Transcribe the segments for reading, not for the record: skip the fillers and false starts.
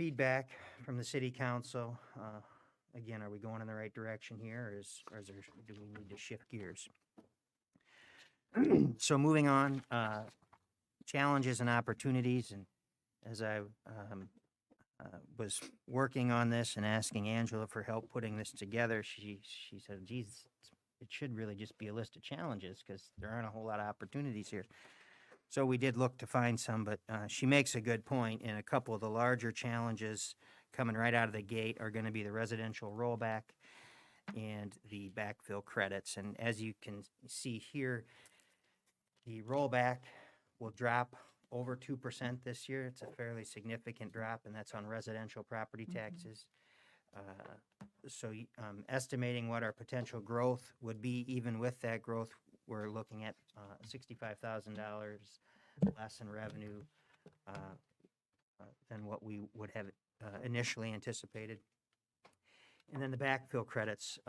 feedback from the city council. Again, are we going in the right direction here, or do we need to shift gears? So moving on, challenges and opportunities, and as I was working on this and asking Angela for help putting this together, she said, geez, it should really just be a list of challenges because there aren't a whole lot of opportunities here. So we did look to find some, but she makes a good point, and a couple of the larger challenges coming right out of the gate are going to be the residential rollback and the backfill credits. And as you can see here, the rollback will drop over 2% this year. It's a fairly significant drop, and that's on residential property taxes. So estimating what our potential growth would be, even with that growth, we're looking at $65,000 less in revenue than what we would have initially anticipated. And then the backfill credits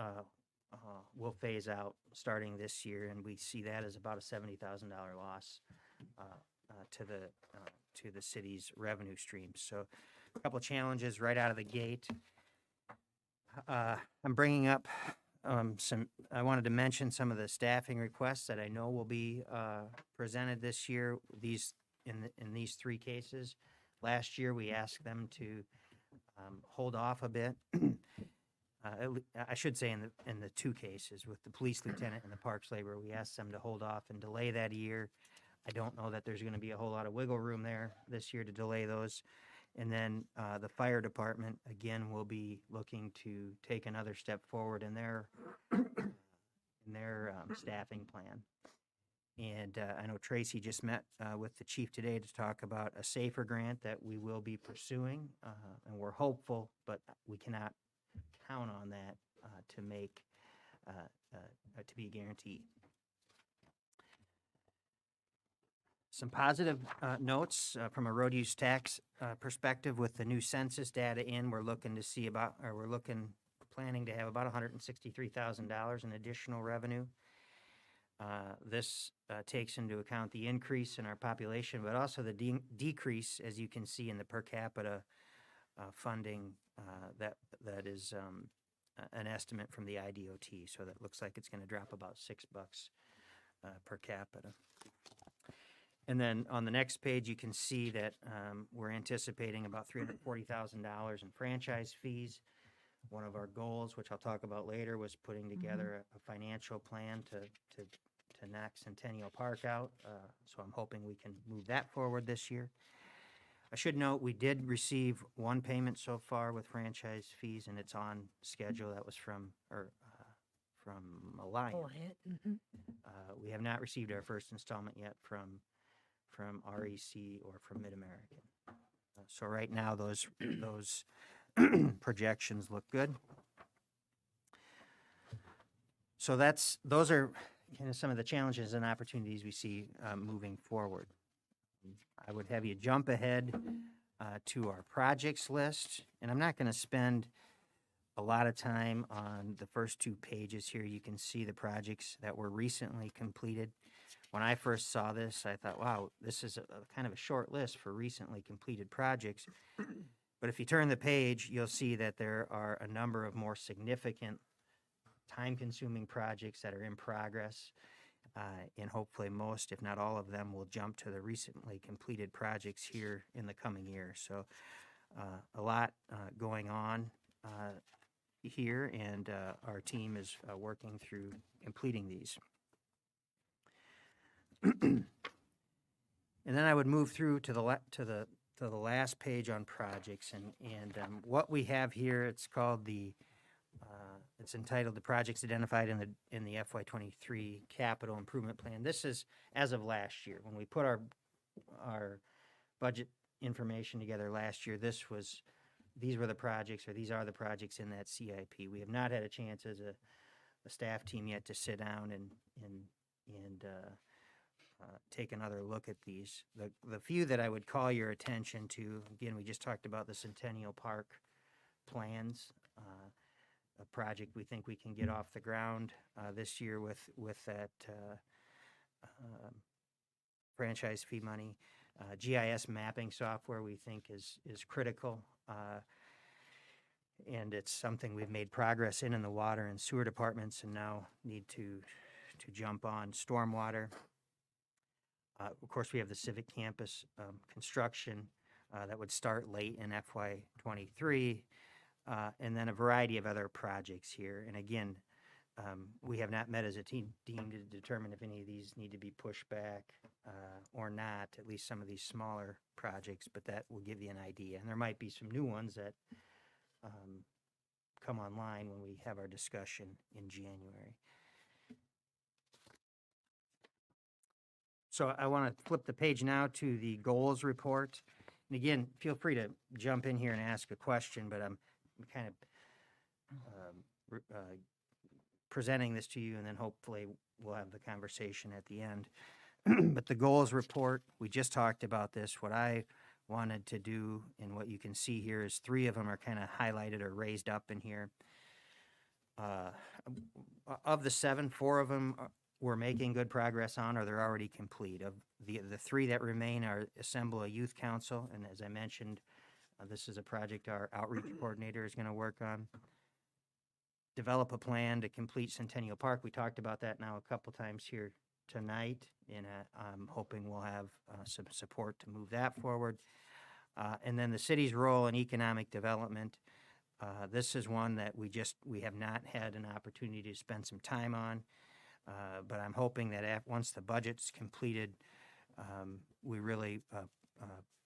will phase out starting this year, and we see that as about a $70,000 loss to the city's revenue streams. So a couple of challenges right out of the gate. I'm bringing up I wanted to mention some of the staffing requests that I know will be presented this year. These in these three cases. Last year, we asked them to hold off a bit. I should say in the two cases with the police lieutenant and the parks laborer, we asked them to hold off and delay that a year. I don't know that there's going to be a whole lot of wiggle room there this year to delay those. And then the fire department, again, will be looking to take another step forward in their staffing plan. And I know Tracy just met with the chief today to talk about a SAFER grant that we will be pursuing, and we're hopeful, but we cannot count on that to make to be guaranteed. Some positive notes from a road use tax perspective. With the new census data in, we're looking to see planning to have about $163,000 in additional revenue. This takes into account the increase in our population, but also the decrease, as you can see in the per capita funding that is an estimate from the IDOT. So that looks like it's going to drop about $6 per capita. And then on the next page, you can see that we're anticipating about $340,000 in franchise fees. One of our goals, which I'll talk about later, was putting together a financial plan to knock Centennial Park out. So I'm hoping we can move that forward this year. I should note we did receive one payment so far with franchise fees, and it's on schedule. That was from Alliant. We have not received our first installment yet from REC or from Mid-American. So right now those projections look good. So those are kind of some of the challenges and opportunities we see moving forward. I would have you jump ahead to our projects list, and I'm not going to spend a lot of time on the first two pages here. You can see the projects that were recently completed. When I first saw this, I thought, wow, this is a kind of a short list for recently completed projects. But if you turn the page, you'll see that there are a number of more significant time-consuming projects that are in progress, and hopefully most, if not all of them, will jump to the recently completed projects here in the coming year. So a lot going on here, and our team is working through completing these. And then I would move through to the last page on projects, and what we have here, it's called it's entitled the projects identified in the FY23 capital improvement plan. This is as of last year. When we put our budget information together last year, these were the projects, or these are the projects in that CIP. We have not had a chance as a staff team yet to sit down and take another look at these. The few that I would call your attention to, again, we just talked about the Centennial Park plans, a project we think we can get off the ground this year with that franchise fee money. GIS mapping software we think is critical And it's something we've made progress in the water and sewer departments, and now need to jump on stormwater. Of course, we have the civic campus construction that would start late in FY23, and then a variety of other projects here. And again, we have not met as a team to determine if any of these need to be pushed back or not, at least some of these smaller projects, but that will give you an idea. And there might be some new ones that come online when we have our discussion in January. So I want to flip the page now to the goals report. And again, feel free to jump in here and ask a question, but I'm kind of presenting this to you, and then hopefully we'll have the conversation at the end. But the goals report, we just talked about this. What I wanted to do, and what you can see here, is 3 of them are kind of highlighted or raised up in here. Of the 7, 4 of them we're making good progress on, or they're already complete. Of the 3 that remain are assemble a youth council, and as I mentioned, this is a project our outreach coordinator is going to work on. Develop a plan to complete Centennial Park. We talked about that now a couple times here tonight, and I'm hoping we'll have some support to move that forward. And then the city's role in economic development. This is one that we have not had an opportunity to spend some time on, but I'm hoping that once the budget's completed, we really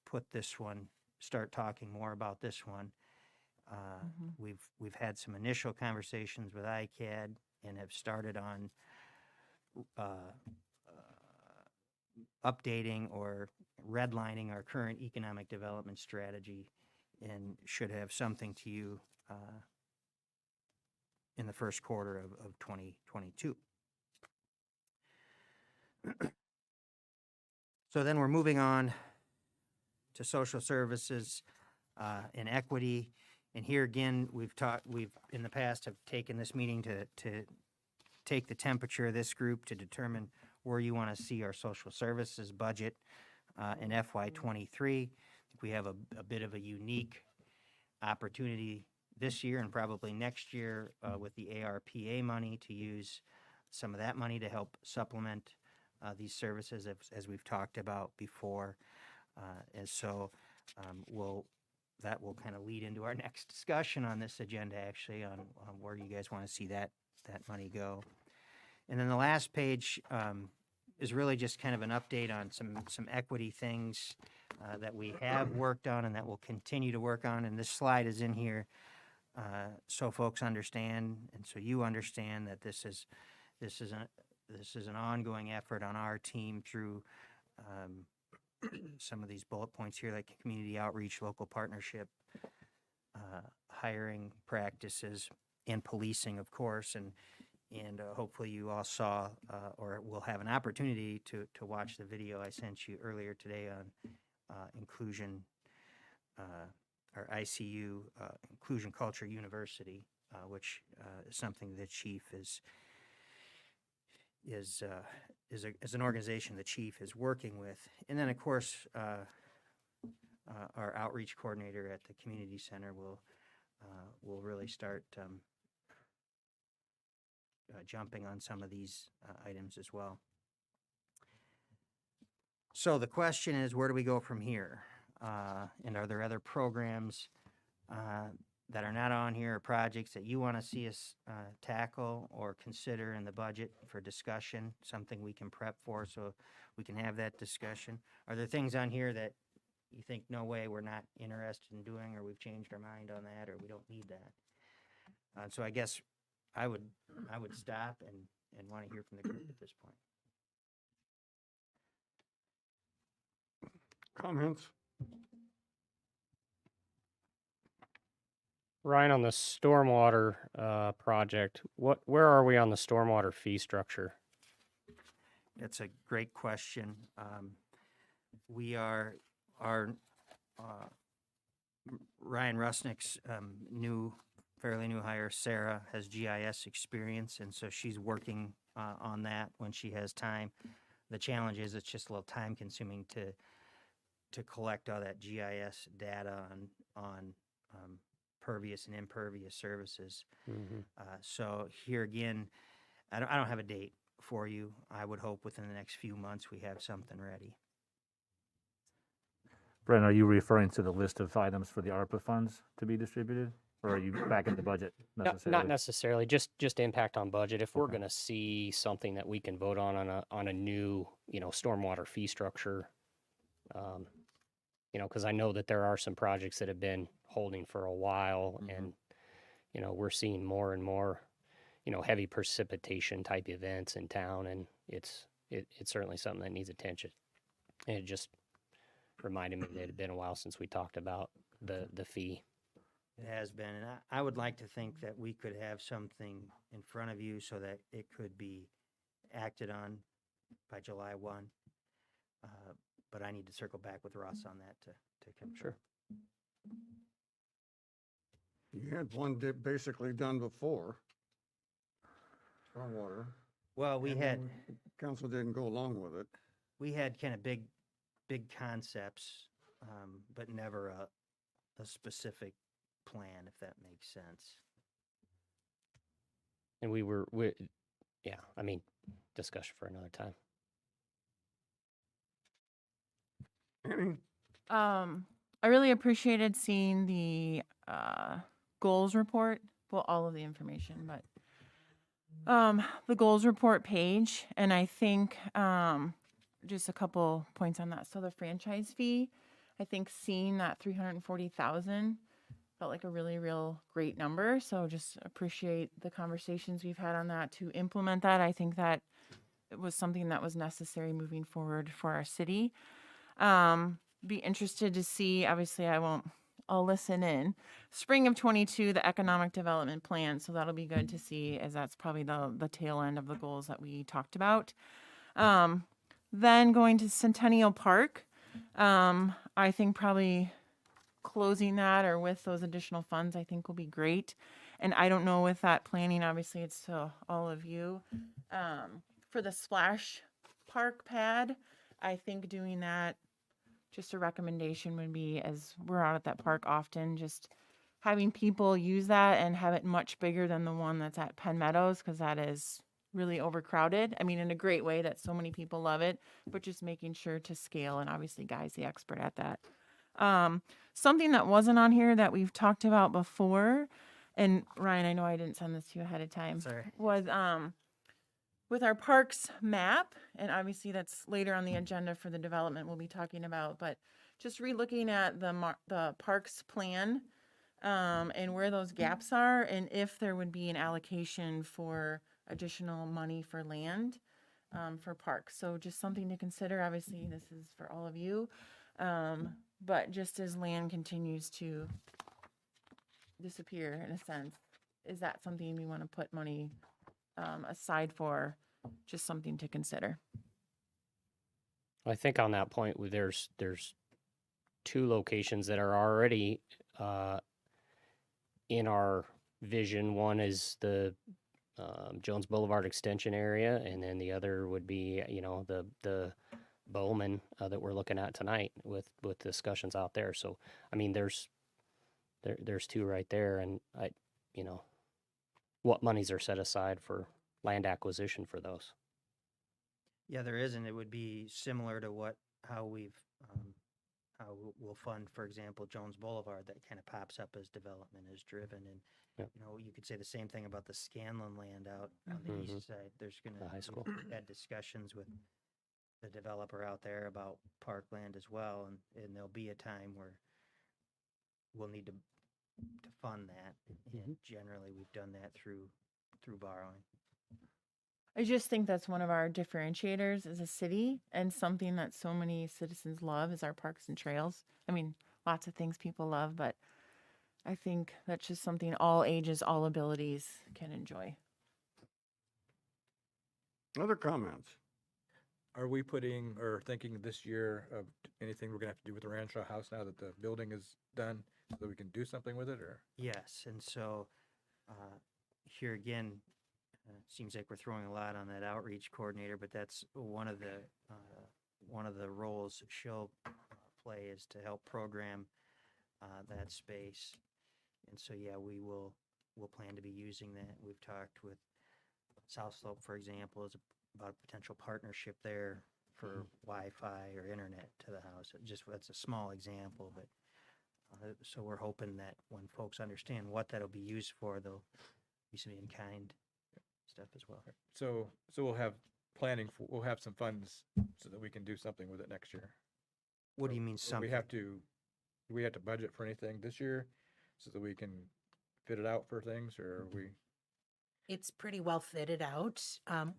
put this one, start talking more about this one. We've had some initial conversations with ICAD and have started on updating or redlining our current economic development strategy, and should have something to you in the first quarter of 2022. So then we're moving on to social services and equity. And here again, we've in the past have taken this meeting to take the temperature of this group to determine where you want to see our social services budget in FY23. I think we have a bit of a unique opportunity this year and probably next year with the ARPA money, to use some of that money to help supplement these services, as we've talked about before. And so that will kind of lead into our next discussion on this agenda, actually, on where you guys want to see that money go. And then the last page is really just kind of an update on some equity things that we have worked on and that we'll continue to work on. And this slide is in here so folks understand, and so you understand that this is an ongoing effort on our team through some of these bullet points here, like community outreach, local partnership, hiring practices, and policing, of course. And hopefully you all saw or will have an opportunity to watch the video I sent you earlier today on inclusion, or ICU, Inclusion Culture University, which is something the chief is an organization the chief is working with. And then, of course, our outreach coordinator at the community center will really start jumping on some of these items as well. So the question is, where do we go from here? And are there other programs that are not on here, or projects that you want to see us tackle or consider in the budget for discussion, something we can prep for so we can have that discussion? Are there things on here that you think, no way, we're not interested in doing, or we've changed our mind on that, or we don't need that? So I guess I would stop and want to hear from the group at this point. Comments? Ryan, on the stormwater project, where are we on the stormwater fee structure? That's a great question. We are, Ryan Rusnick's fairly new hire, Sarah, has GIS experience, and so she's working on that when she has time. The challenge is it's just a little time consuming to collect all that GIS data on pervious and impervious services. Mm-hmm. So here again, I don't have a date for you. I would hope within the next few months we have something ready. Brent, are you referring to the list of items for the ARPA funds to be distributed? Or are you back in the budget necessarily? Not necessarily, just impact on budget. If we're Okay. going to see something that we can vote on a new, stormwater fee structure, because I know that there are some projects that have been holding for a while, and we're seeing more and more, heavy precipitation type events in town, and it's certainly something that needs attention. And it just reminded me that it had been a while since we talked about the fee. It has been, and I would like to think that we could have something in front of you so that it could be acted on by July 1. But I need to circle back with Russ on that to confirm. Sure. You had one basically done before, stormwater. Well, we and had then council didn't go along with it. kind of big concepts, but never a specific plan, if that makes sense. And discussion for another time. Annie? I really appreciated seeing the goals report. Well, all of the information, but the goals report page, and I think just a couple points on that. So the franchise fee, I think seeing that 340,000 felt like a really real great number. So just appreciate the conversations we've had on that to implement that. I think that it was something that was necessary moving forward for our city. Be interested to see, obviously I'll listen in. Spring of 22, the economic development plan. So that'll be good to see, as that's probably the tail end of the goals that we talked about. Then going to Centennial Park, I think probably closing that or with those additional funds, I think will be great. And I don't know with that planning, obviously it's to all of you. For the splash park pad, I think doing that, just a recommendation would be, as we're out at that park often, just having people use that and have it much bigger than the one that's at Penn Meadows, because that is really overcrowded. I mean, in a great way that so many people love it, but just making sure to scale, and obviously Guy's the expert at that. Something that wasn't on here that we've talked about before, and Ryan, I know I didn't send this to you ahead of time, Sorry. was with our parks map, and obviously that's later on the agenda for the development we'll be talking about, but just re-looking at the parks plan and where those gaps are, and if there would be an allocation for additional money for land for parks. So just something to consider. Obviously, this is for all of you, but just as land continues to disappear, in a sense, is that something we want to put money aside for? Just something to consider. I think on that point, there's two locations that are already in our vision. One is the Jones Boulevard extension area, and then the other would be, the Bowman that we're looking at tonight with discussions out there. So, I mean, there's two right there, and what monies are set aside for land acquisition for those? Yeah, there is, and it would be similar to how we'll fund, for example, Jones Boulevard, that kind of pops up as development is driven. And, Yep. you could say the same thing about the Scanlon land out on the Mhm. east side. There's going The high school. We've had discussions with the developer out there about parkland as well, and there'll be a time where we'll need to fund that. And generally, we've done that through borrowing. I just think that's one of our differentiators as a city, and something that so many citizens love is our parks and trails. I mean, lots of things people love, but I think that's just something all ages, all abilities can enjoy. Other comments? Are we putting or thinking this year of anything we're gonna have to do with the Rancho house now that the building is done, so that we can do something with it, or? Yes, and so here again, seems like we're throwing a lot on that outreach coordinator, but that's one of the roles she'll play, is to help program that space. And so, yeah, we'll plan to be using that. We've talked with South Slope, for example, is about a potential partnership there for Wi-Fi or internet to the house. That's a small example, but so we're hoping that when folks understand what that'll be used for, they'll be some in-kind stuff as well. So we'll have we'll have some funds so that we can do something with it next year. What do you mean Or something? do we have to budget for anything this year so that we can fit it out for things, or are we? It's pretty well fitted out.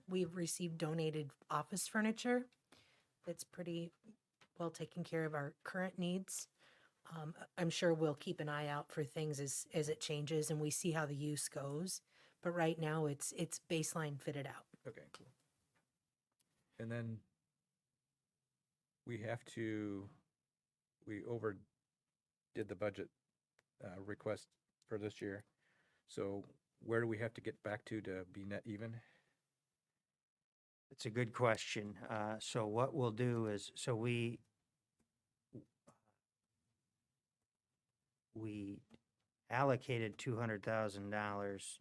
We've received donated office furniture that's pretty well taken care of our current needs. I'm sure we'll keep an eye out for things as it changes and we see how the use goes. But right now, it's baseline fitted out. Okay, cool. And then we overdid the budget request for this year. So where do we have to get back to be net even? It's a good question. So what we'll do is, we allocated $200,000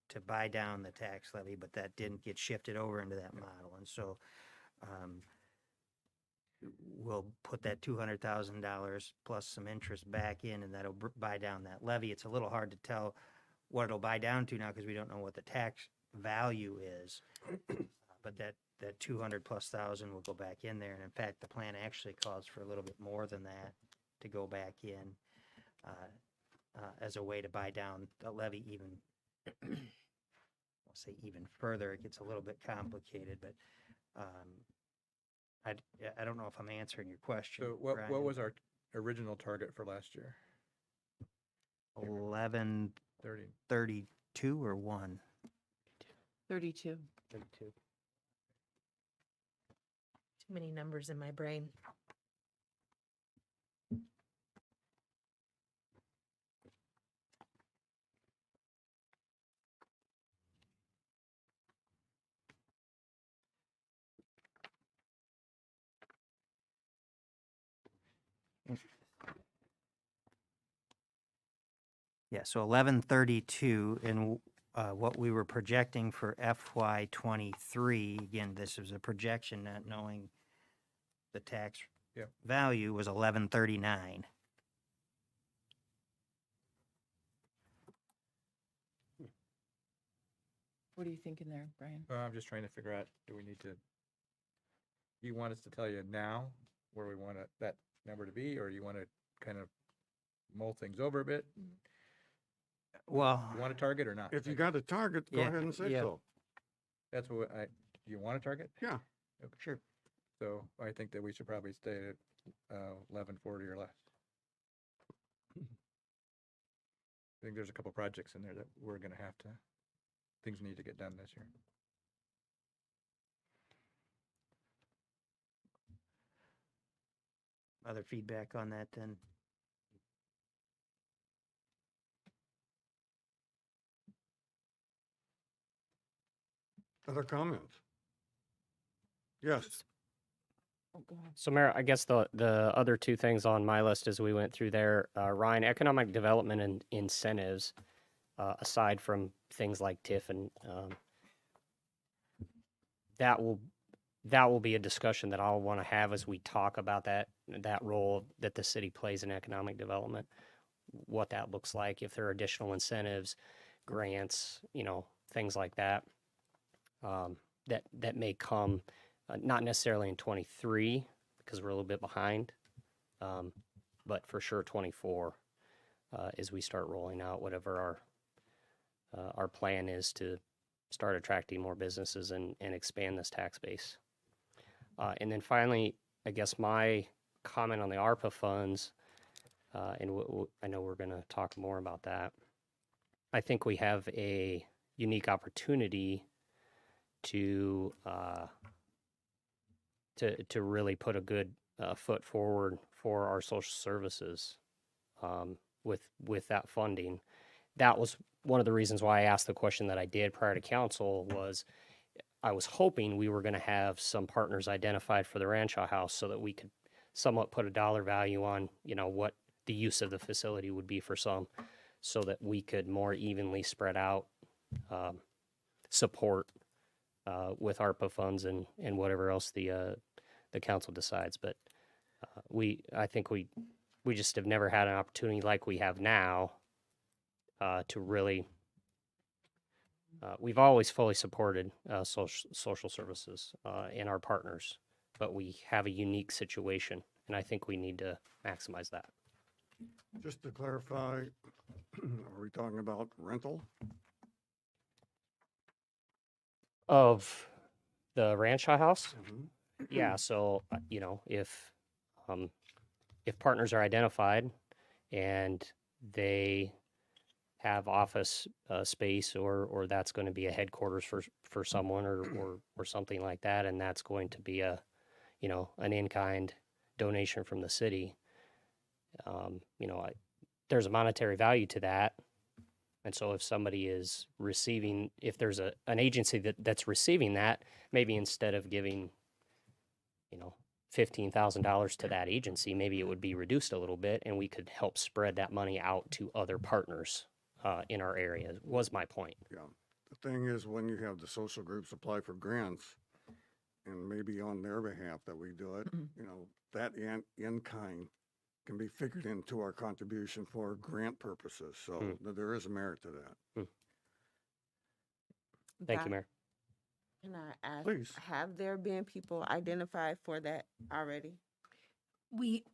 to buy down the tax levy, but that didn't get shifted over into that model. And so we'll put that $200,000 plus some interest back in, and that'll buy down that levy. It's a little hard to tell what it'll buy down to now because we don't know what the tax value is. But that 200 plus thousand will go back in there. And in fact, the plan actually calls for a little bit more than that to go back in as a way to buy down the levy even, I'll say even further. It gets a little bit complicated, but I don't know if I'm answering your question. So what Brian. was our original target for last year? 1132 30. or 1? 32. 32. Too many numbers in my brain. Yeah, so 1132, and what we were projecting for FY '23, again, this is a projection, not knowing the tax Yeah. value, was 1139. What are you thinking there, Brian? I'm just trying to figure out, do you want us to tell you now where we want that number to be, or you want to kind of mull things over a bit? Well, You want a target or not? If you got a target, go Yeah, ahead and say yeah. so. That's what do you want a target? Yeah. sure. So I think that we should probably stay at 1140 or less. I think there's a couple projects in there that we're going to have to, things need to get done this year. Other feedback on that then? Other comments? Yes. Oh, go ahead. So Mayor, I guess the other two things on my list as we went through there, Ryan, economic development and incentives, aside from things like TIF and that will be a discussion that I'll want to have as we talk about that role that the city plays in economic development, what that looks like, if there are additional incentives, grants, things like that, that may come, not necessarily in 23 because we're a little bit behind, but for sure 24 as we start rolling out whatever our plan is to start attracting more businesses and expand this tax base. And then finally, I guess my comment on the ARPA funds, and I know we're going to talk more about that. I think we have a unique opportunity to really put a good foot forward for our social services with that funding. That was one of the reasons why I asked the question that I did prior to council was I was hoping we were going to have some partners identified for the Rancho house so that we could somewhat put a dollar value on, what the use of the facility would be for some. so that we could more evenly spread out support with ARPA funds and whatever else the council decides. But I think we just have never had an opportunity like we have now to really. We've always fully supported social services and our partners, but we have a unique situation, and I think we need to maximize that. Just to clarify, are we talking about rental? Of the Rancho house? Mhm. Yeah, so, if partners are identified and they have office space or that's going to be a headquarters for someone or something like that, and that's going to be an in-kind donation from the city, there's a monetary value to that. And so if somebody is receiving, if there's an agency that's receiving that, maybe instead of giving, $15,000 to that agency, maybe it would be reduced a little bit and we could help spread that money out to other partners in our area, was my point. Yeah. The thing is, when you have the social groups apply for grants, and maybe on their behalf that we do it, that in-kind can be figured into our contribution for grant purposes. So there is a merit to that. Thank you, Mayor. Can I ask, Please. have there been people identified for that already?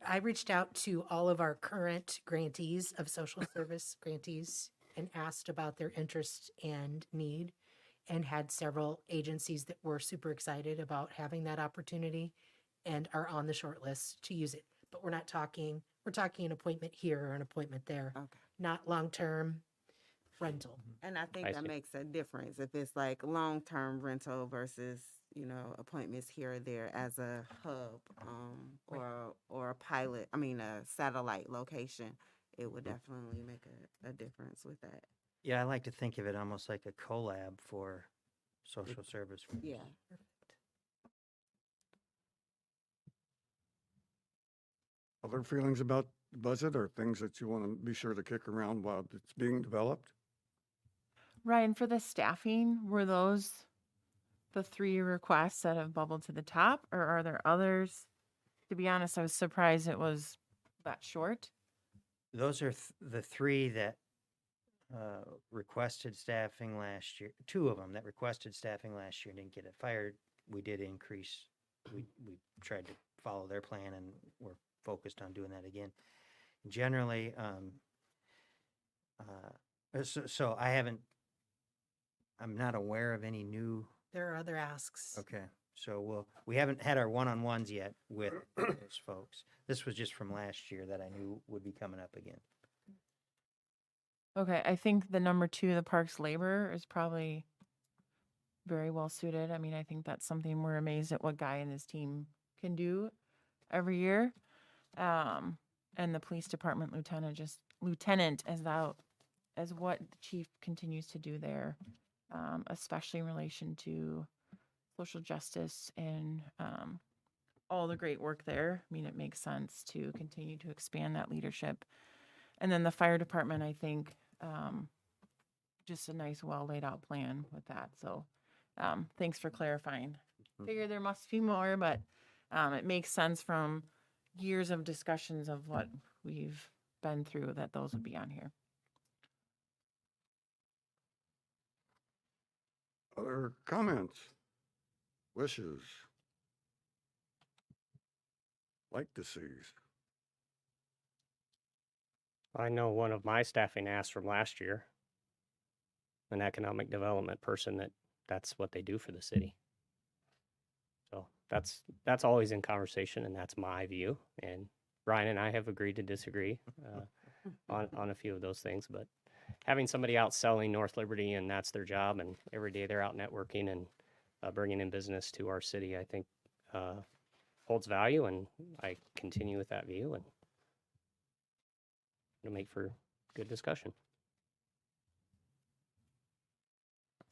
I reached out to all of our current grantees of social service grantees and asked about their interest and need, and had several agencies that were super excited about having that opportunity and are on the short list to use it. But we're talking an appointment here or an appointment there, Okay. not long-term rental. And I think I that see. makes a difference if it's like long-term rental versus, appointments here or there as a hub, or a pilot, a satellite location. It would definitely make a difference with that. Yeah, I like to think of it almost like a collab for social service. Yeah. Other feelings about the budget or things that you want to be sure to kick around while it's being developed? Ryan, for the staffing, were those the 3 requests that have bubbled to the top, or are there others? To be honest, I was surprised it was that short. Those are the 3 that requested staffing last year. 2 of them that requested staffing last year didn't get it fired. We did increase. We tried to follow their plan, and we're focused on doing that again. Generally, so I'm not aware of any new. There are other asks. Okay, so we haven't had our one-on-ones yet with those folks. This was just from last year that I knew would be coming up again. Okay, I think the number 2, the parks labor, is probably very well suited. I mean, I think that's something we're amazed at what Guy and his team can do every year. And the police department lieutenant as what the chief continues to do there, especially in relation to social justice and all the great work there. I mean, it makes sense to continue to expand that leadership. And then the fire department, I think, just a nice, well laid out plan with that. So thanks for clarifying. Figure there must be more, but it makes sense from years of discussions of what we've been through that those would be on here. Other comments? Wishes? Like to see? I know one of my staffing asks from last year, an economic development person, that's what they do for the city. So that's always in conversation, and that's my view. And Ryan and I have agreed to disagree on a few of those things. But having somebody out selling North Liberty, and that's their job, and every day they're out networking and bringing in business to our city, I think holds value, and I continue with that view, and it'll make for good discussion.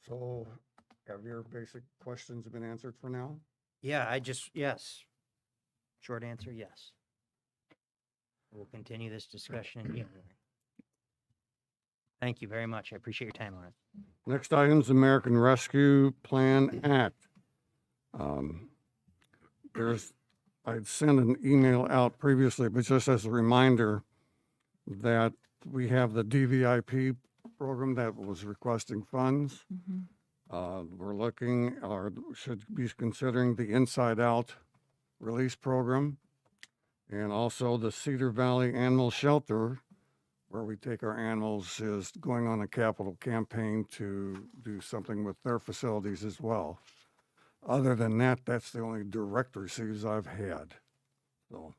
So have your basic questions been answered for now? Yeah, yes. Short answer, yes. We'll continue this discussion in January. Thank you very much. I appreciate your time on it. Next item is American Rescue Plan Act. I'd sent an email out previously, but just as a reminder that we have the DVIP program that was requesting funds. We're looking, or should be considering the Inside Out release program, and also the Cedar Valley Animal Shelter, where we take our animals, is going on a capital campaign to do something with their facilities as well. Other than that, that's the only direct receives I've had. So.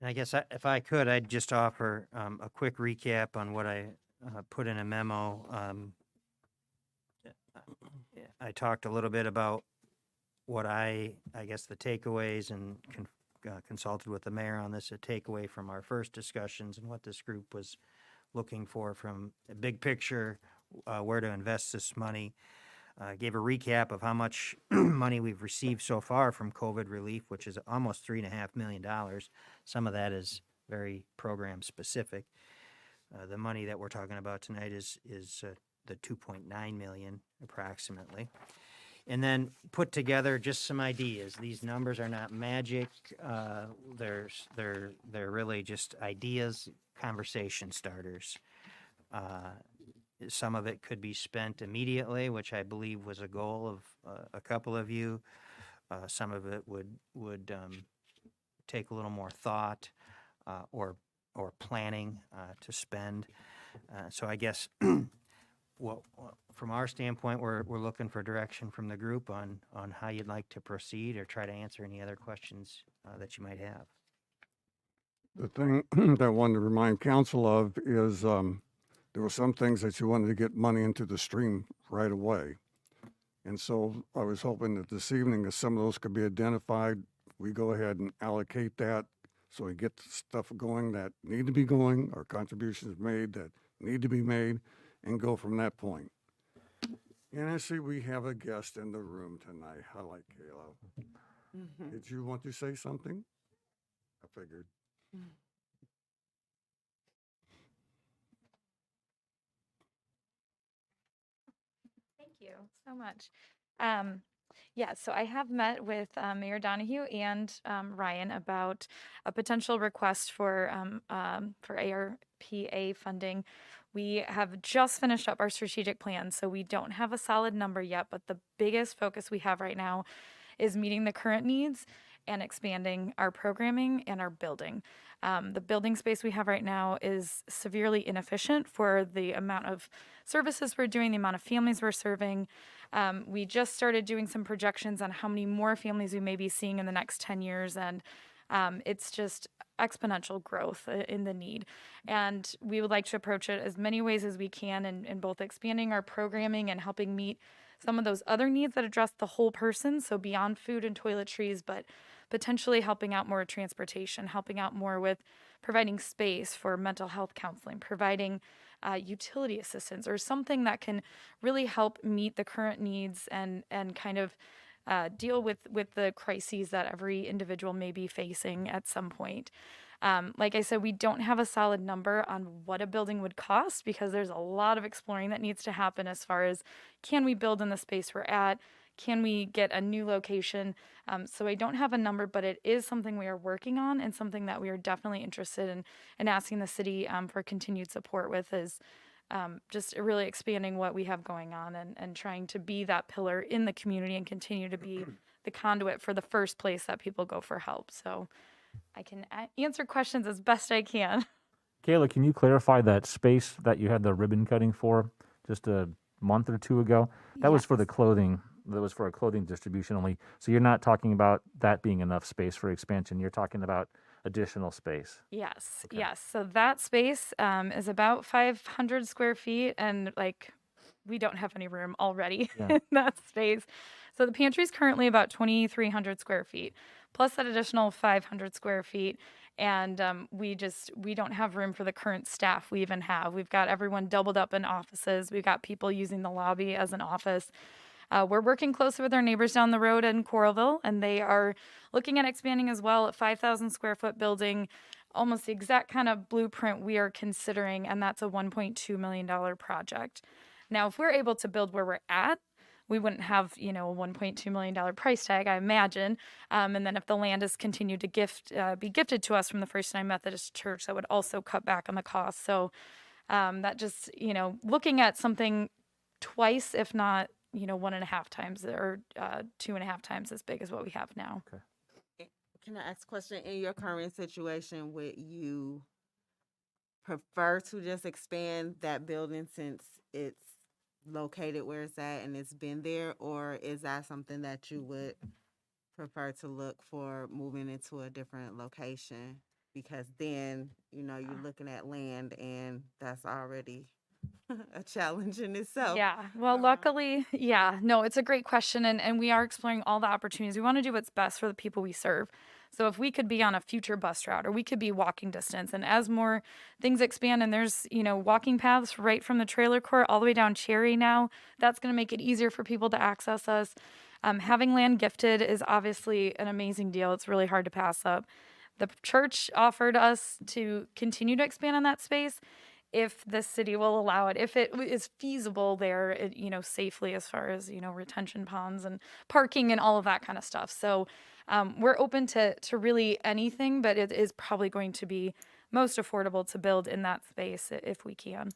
I guess if I could, I'd just offer a quick recap on what I put in a memo. I talked a little bit about what I guess the takeaways, and consulted with the mayor on this, a takeaway from our first discussions and what this group was looking for from a big picture, where to invest this money. Gave a recap of how much money we've received so far from COVID relief, which is almost $3.5 million. Some of that is very program specific. The money that we're talking about tonight is the 2.9 million approximately. And then put together just some ideas. These numbers are not magic. They're really just ideas, conversation starters. Some of it could be spent immediately, which I believe was a goal of a couple of you. Some of it would take a little more thought or planning to spend. So I guess well, from our standpoint, we're looking for direction from the group on how you'd like to proceed, or try to answer any other questions that you might have. The thing that I wanted to remind council of is there were some things that you wanted to get money into the stream right away. And so I was hoping that this evening, if some of those could be identified, we go ahead and allocate that so we get the stuff going that need to be going, or contributions made that need to be made, and go from that point. And I see we have a guest in the room tonight. I like Kayla. Did you want to say something? I figured. Thank you so much. Yeah, so I have met with Mayor Donahue and Ryan about a potential request for ARPA funding. We have just finished up our strategic plan, so we don't have a solid number yet, but the biggest focus we have right now is meeting the current needs and expanding our programming and our building. The building space we have right now is severely inefficient for the amount of services we're doing, the amount of families we're serving. We just started doing some projections on how many more families we may be seeing in the next 10 years, and it's just exponential growth in the need. And we would like to approach it as many ways as we can in both expanding our programming and helping meet some of those other needs that address the whole person, so beyond food and toiletries, but potentially helping out more with transportation, helping out more with providing space for mental health counseling, providing utility assistance, or something that can really help meet the current needs and kind of deal with the crises that every individual may be facing at some point. Like I said, we don't have a solid number on what a building would cost, because there's a lot of exploring that needs to happen as far as, can we build in the space we're at? Can we get a new location? So I don't have a number, but it is something we are working on, and something that we are definitely interested in asking the city for continued support with, is just really expanding what we have going on, and trying to be that pillar in the community and continue to be the conduit for the first place that people go for help. So I can answer questions as best I can. Kayla, can you clarify that space that you had the ribbon cutting for just a month or two ago? That was for the clothing. That was for a clothing distribution only. So you're not talking about that being enough space for expansion. You're talking about additional space. Yes, Okay. yes. So that space is about 500 square feet, and we don't have any room already in that space. So the pantry is currently about 2,300 square feet, plus that additional 500 square feet. And we don't have room for the current staff we even have. We've got everyone doubled up in offices. We've got people using the lobby as an office. We're working closely with our neighbors down the road in Coralville, and they are looking at expanding as well, at 5,000 square foot building, almost the exact kind of blueprint we are considering, and that's a $1.2 million project. Now, if we're able to build where we're at, we wouldn't have, a $1.2 million price tag, I imagine. And then if the land is continued to be gifted to us from the First United Methodist Church, that would also cut back on the cost. So that just, looking at something twice, if not, 1.5 times or 2.5 times as big as what we have now. Can I ask a question? In your current situation, would you prefer to just expand that building since it's located where it's at and it's been there, or is that something that you would prefer to look for moving into a different location? Because then, you're looking at land and that's already a challenge in itself. Yeah. Well, luckily, no, it's a great question. And we are exploring all the opportunities. We want to do what's best for the people we serve. So if we could be on a future bus route, or we could be walking distance, and as more things expand and there's, walking paths right from the trailer court all the way down Cherry now, that's going to make it easier for people to access us. Having land gifted is obviously an amazing deal. It's really hard to pass up. The church offered us to continue to expand on that space if the city will allow it, if it is feasible there, safely, as far as, retention ponds and parking and all of that kind of stuff. So we're open to really anything, but it is probably going to be most affordable to build in that space if we can.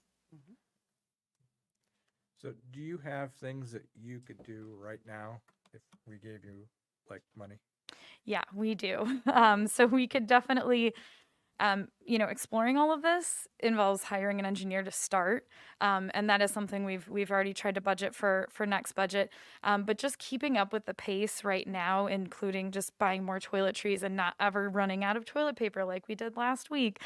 So do you have things that you could do right now if we gave you like money? Yeah, we do. So we could definitely, exploring all of this involves hiring an engineer to start. And that is something we've already tried to budget for next budget. But just keeping up with the pace right now, including just buying more toiletries and not ever running out of toilet paper like we did last week.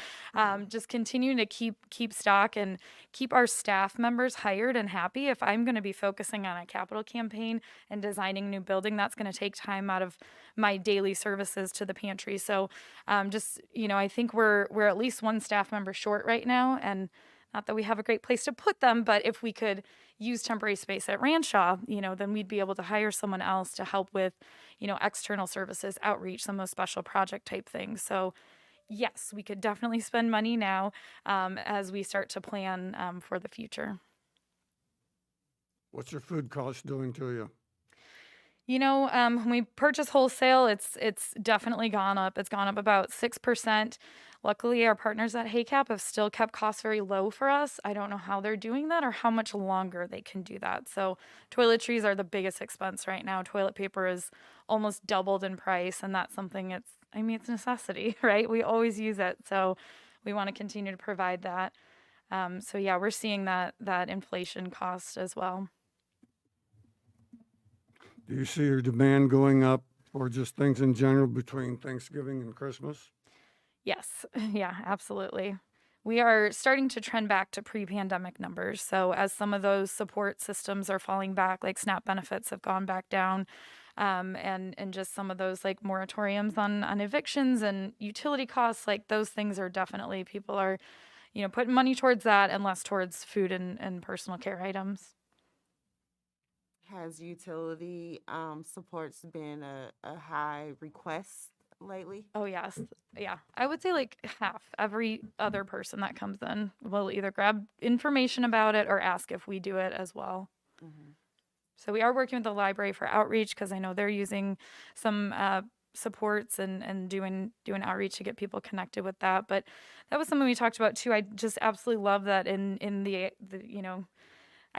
Just continuing to keep stock and keep our staff members hired and happy. If I'm going to be focusing on a capital campaign and designing a new building, that's going to take time out of my daily services to the pantry. So I think we're at least one staff member short right now, and not that we have a great place to put them, but if we could use temporary space at Rancho, then we'd be able to hire someone else to help with, external services, outreach, some of those special project type things. So yes, we could definitely spend money now as we start to plan for the future. What's your food cost doing to you? When we purchase wholesale, it's definitely gone up. It's gone up about 6%. Luckily, our partners at HayCap have still kept costs very low for us. I don't know how they're doing that or how much longer they can do that. So toiletries are the biggest expense right now. Toilet paper is almost doubled in price, and that's something it's necessity, right? We always use it. So we want to continue to provide that. We're seeing that inflation cost as well. Do you see your demand going up for just things in general between Thanksgiving and Christmas? Yes. Yeah, absolutely. We are starting to trend back to pre-pandemic numbers. So as some of those support systems are falling back, like SNAP benefits have gone back down, and just some of those like moratoriums on evictions and utility costs, like those things are definitely, people are, putting money towards that and less towards food and personal care items. Has utility supports been a high request lately? Oh, yes. Yeah. I would say like half. Every other person that comes in will either grab information about it or ask if we do it as well. Mm-hmm. So we are working with the library for outreach because I know they're using some supports and doing outreach to get people connected with that. But that was something we talked about too. I just absolutely love that in the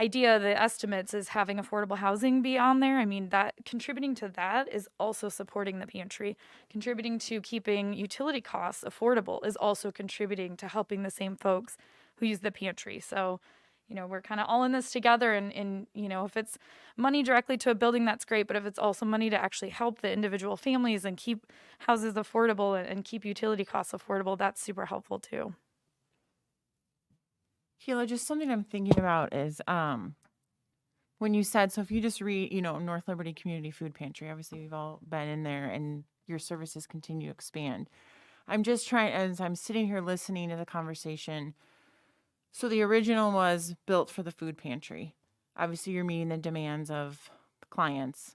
idea, the estimates is having affordable housing be on there. I mean, that contributing to that is also supporting the pantry. Contributing to keeping utility costs affordable is also contributing to helping the same folks who use the pantry. So, we're kind of all in this together, and if it's money directly to a building, that's great. But if it's also money to actually help the individual families and keep houses affordable and keep utility costs affordable, that's super helpful too. Keila, just something I'm thinking about is when you said, so if you just read, North Liberty Community Food Pantry, obviously we've all been in there and your services continue to expand. I'm just trying, as I'm sitting here listening to the conversation, so the original was built for the food pantry. Obviously you're meeting the demands of clients.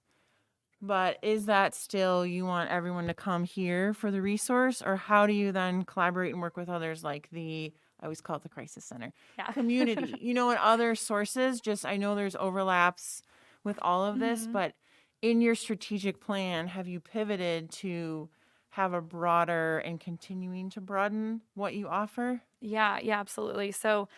But is that still, you want everyone to come here for the resource, or how do you then collaborate and work with others like I always call it the crisis center, Yeah. community, and other sources? Just, I know there's overlaps with all of this, Mhm. but in your strategic plan, have you pivoted to have a broader and continuing to broaden what you offer? Yeah, absolutely. So,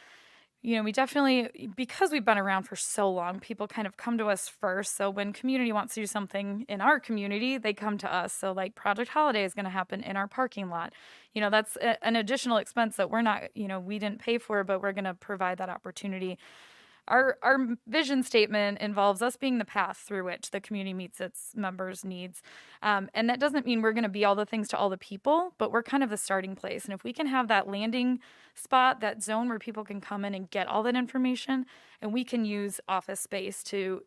we definitely, because we've been around for so long, people kind of come to us first. So when community wants to do something in our community, they come to us. So like Project Holiday is going to happen in our parking lot. That's an additional expense that we're not, we didn't pay for, but we're going to provide that opportunity. Our vision statement involves us being the path through which the community meets its members' needs. And that doesn't mean we're going to be all the things to all the people, but we're kind of the starting place. And if we can have that landing spot, that zone where people can come in and get all that information, and we can use office space to,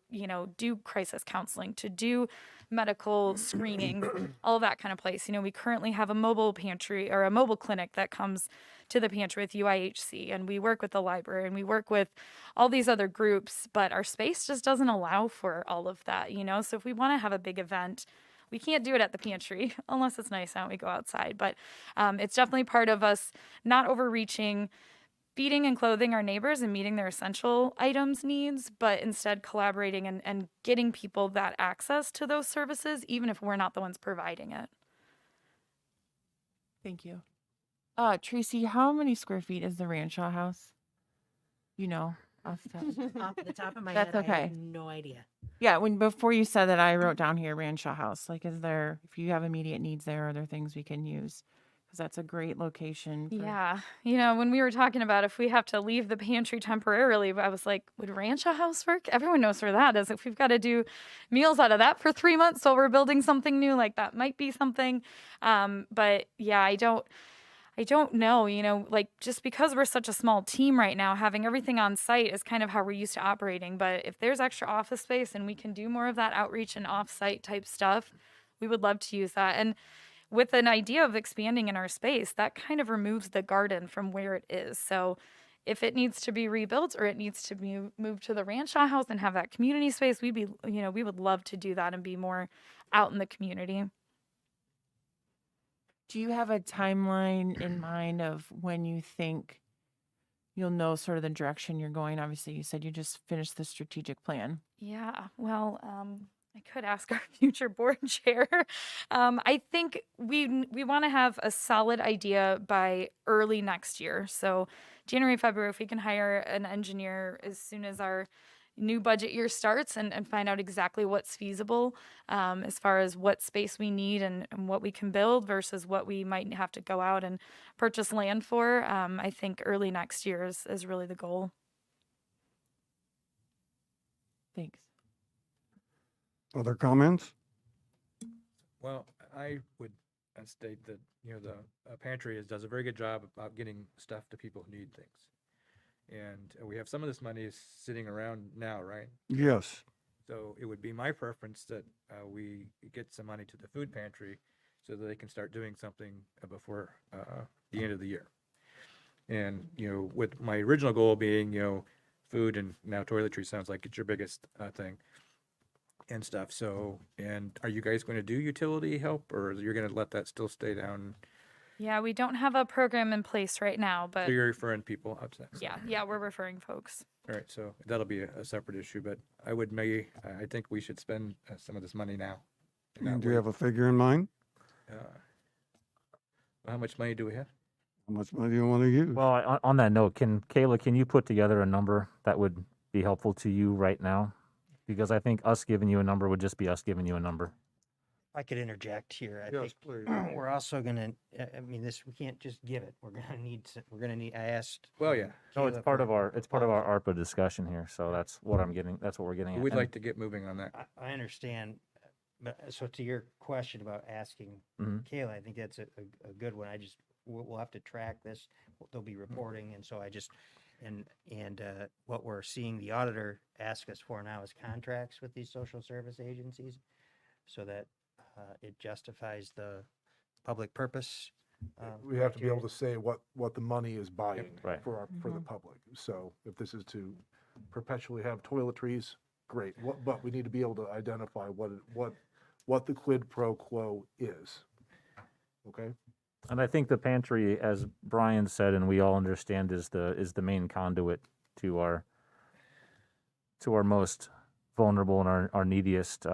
do crisis counseling, to do medical screening, all of that kind of place. We currently have a mobile pantry or a mobile clinic that comes to the pantry with UIHC, and we work with the library, and we work with all these other groups, but our space just doesn't allow for all of that, So if we want to have a big event, we can't do it at the pantry unless it's nice out and we go outside. But it's definitely part of us not overreaching, feeding and clothing our neighbors and meeting their essential items needs, but instead collaborating and getting people that access to those services, even if we're not the ones providing it. Thank you. Tracy, how many square feet is the Rancho house? Off the top. Off the top of my That's head, I okay. have no idea. Yeah, before you said that, I wrote down here Rancho house. Like, if you have immediate needs there, are there things we can use? Because that's a great location. Yeah. When we were talking about if we have to leave the pantry temporarily, I was like, would Rancho House work? Everyone knows where that is. If we've got to do meals out of that for 3 months while we're building something new, like that might be something. But yeah, I don't know, just because we're such a small team right now, having everything on site is kind of how we're used to operating. But if there's extra office space and we can do more of that outreach and off-site type stuff, we would love to use that. And with an idea of expanding in our space, that kind of removes the garden from where it is. So if it needs to be rebuilt or it needs to be moved to the Rancho house and have that community space, we would love to do that and be more out in the community. Do you have a timeline in mind of when you think you'll know sort of the direction you're going? Obviously, you said you just finished the strategic plan. Yeah, well, I could ask our future board chair. I think we want to have a solid idea by early next year. So January, February, if we can hire an engineer as soon as our new budget year starts and find out exactly what's feasible as far as what space we need and what we can build versus what we might have to go out and purchase land for. I think early next year is really the goal. Thanks. Other comments? Well, I would state that, the pantry does a very good job about getting stuff to people who need things. And we have some of this money is sitting around now, right? Yes. So it would be my preference that we get some money to the food pantry so that they can start doing something before the end of the year. And, with my original goal being, food and now toiletry sounds like it's your biggest thing and stuff. So, and are you guys going to do utility help, or you're going to let that still stay down? Yeah, we don't have a program in place right now, but So you're referring people up to that? yeah, we're referring folks. All right, so that'll be a separate issue, but I think we should spend some of this money now. and not And do you wait. have a figure in mind? How much money do we have? How much money do you want to use? Well, on that note, Kayla, can you put together a number that would be helpful to you right now? Because I think us giving you a number would just be us giving you a number. If I could interject here, I Yes, think please. we're also gonna, we can't just give it. I asked. Well, yeah. No, it's Kayla part for of our ARPA discussion here, so that's what we're getting at. We'd And- like to get moving on that. I understand, but so to your question about asking Mhm. Kayla, I think that's a good one. We'll have to track this. They'll be reporting, and so what we're seeing the auditor ask us for now is contracts with these social service agencies, so that it justifies the public purpose. We have to be able criteria. to say what the money is buying Right. for the public. So if this is to perpetually have toiletries great. But we need to be able to identify what the quid pro quo is. Okay? And I think the pantry, as Brian said, and we all understand, is the main conduit to our most vulnerable and our neediest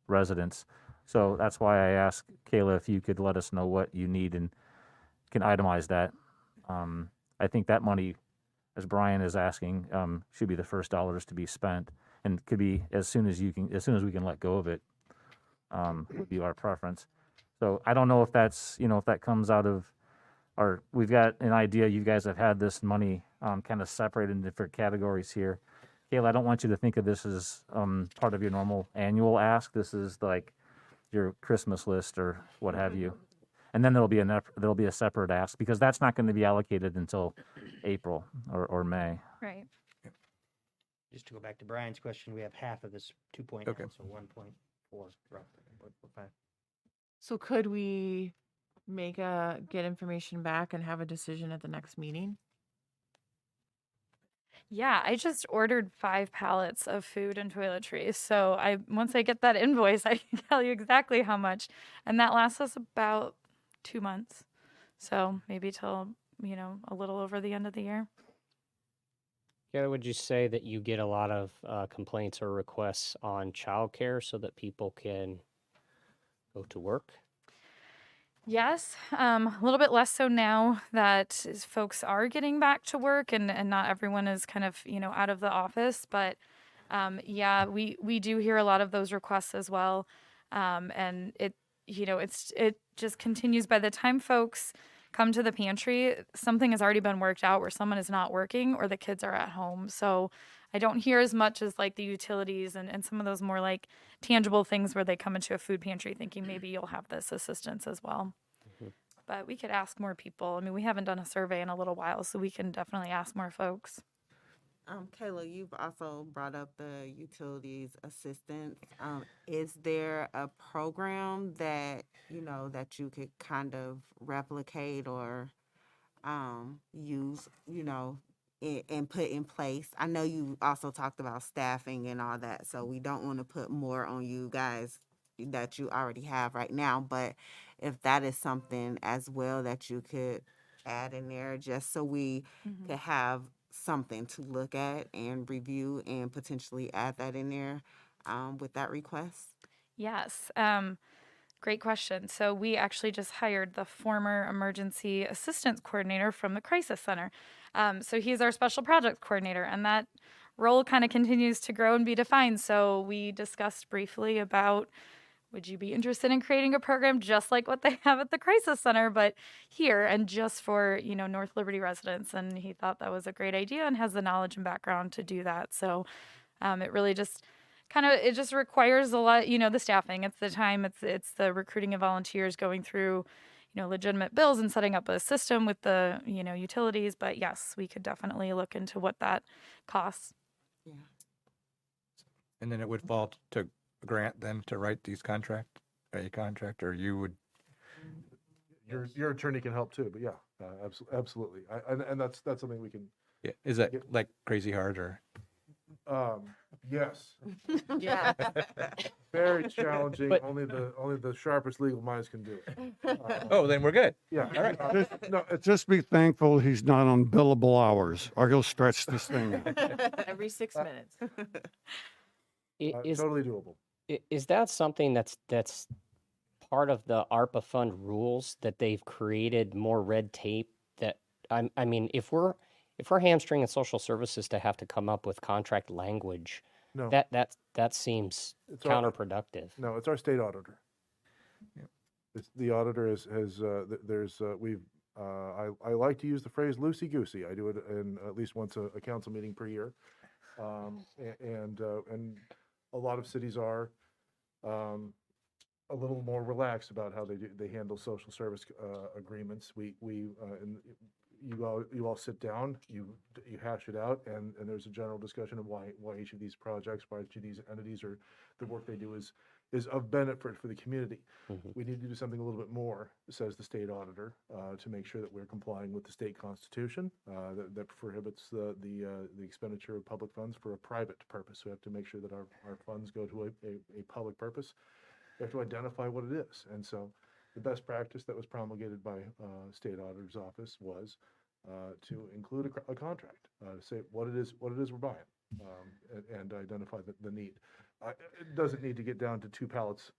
residents. So that's why I asked Kayla if you could let us know what you need and can itemize that. I think that money, as Brian is asking, should be the first dollars to be spent, and could be as soon as we can let go of it. Would be our preference. So I don't know if that's, if that comes out of we've got an idea, you guys have had this money kind of separated into different categories here. Kayla, I don't want you to think of this as part of your normal annual ask. This is like your Christmas list or what have you. And then there'll be a separate ask, because that's not going to be allocated until April or May. Right. Just to go back to Brian's question, we have half of this 2.9, Okay. so 1.4 roughly. 1.45. So could we get information back and have a decision at the next meeting? Yeah, I just ordered 5 pallets of food and toiletries. So once I get that invoice, I can tell you exactly how much. And that lasts us about 2 months. So maybe till, a little over the end of the year. Yeah, would you say that you get a lot of complaints or requests on childcare so that people can go to work? Yes, a little bit less so now that folks are getting back to work and not everyone is kind of, out of the office. But yeah, we do hear a lot of those requests as well. And it just continues. By the time folks come to the pantry, something has already been worked out where someone is not working or the kids are at home. So I don't hear as much as like the utilities and some of those more like tangible things where they come into a food pantry thinking maybe you'll have this assistance as well. Mhm. But we could ask more people. I mean, we haven't done a survey in a little while, so we can definitely ask more folks. Kayla, you've also brought up the utilities assistance. Is there a program that, that you could kind of replicate or use, and put in place? I know you also talked about staffing and all that, so we don't want to put more on you guys that you already have right now, but if that is something as well that you could add in there, just so we could have something to look at and review and potentially add that in there with that request. Yes. Great question. So we actually just hired the former emergency assistance coordinator from the crisis center. So he's our special projects coordinator, and that role kind of continues to grow and be defined. So we discussed briefly about, would you be interested in creating a program just like what they have at the crisis center, but here and just for, North Liberty residents? And he thought that was a great idea and has the knowledge and background to do that. So it really just it just requires a lot, the staffing, it's the time, it's the recruiting of volunteers, going through, legitimate bills and setting up a system with the, utilities. But yes, we could definitely look into what that costs. Yeah. And then it would fall to Grant then to write these a contract, or you would. Your attorney can help too, but yeah, absolutely. And that's something we can. Yeah, is that like crazy hard or? Yes, Yeah. very challenging. But- Only the sharpest legal minds can do it. Oh, then we're good. Yeah. All right. No, Just be thankful he's not on billable hours, or he'll stretch this thing out. Every 6 minutes. Is totally doable. is that something that's part of the ARPA fund rules, that they've created more red tape? That I mean, if we're hamstringing social services to have to come up with contract language, No, that seems It's our- counterproductive. no, it's our state auditor. Yep. The auditor I like to use the phrase loosey goosey. I do it in at least once a council meeting per year. And a lot of cities are a little more relaxed about how they handle social service agreements. And you all sit down, you hash it out, and there's a general discussion of why each of these projects, why each of these entities, or the work they do is is of benefit for the community. Mhm. We need to do something a little bit more, says the state auditor, to make sure that we're complying with the state constitution that prohibits the expenditure of public funds for a private purpose. We have to make sure that our funds go to a public purpose. We have to identify what it is. And so the best practice that was promulgated by state auditor's office was to include a contract, say what it is we're buying, and identify the need. It doesn't need to get down to 2 pallets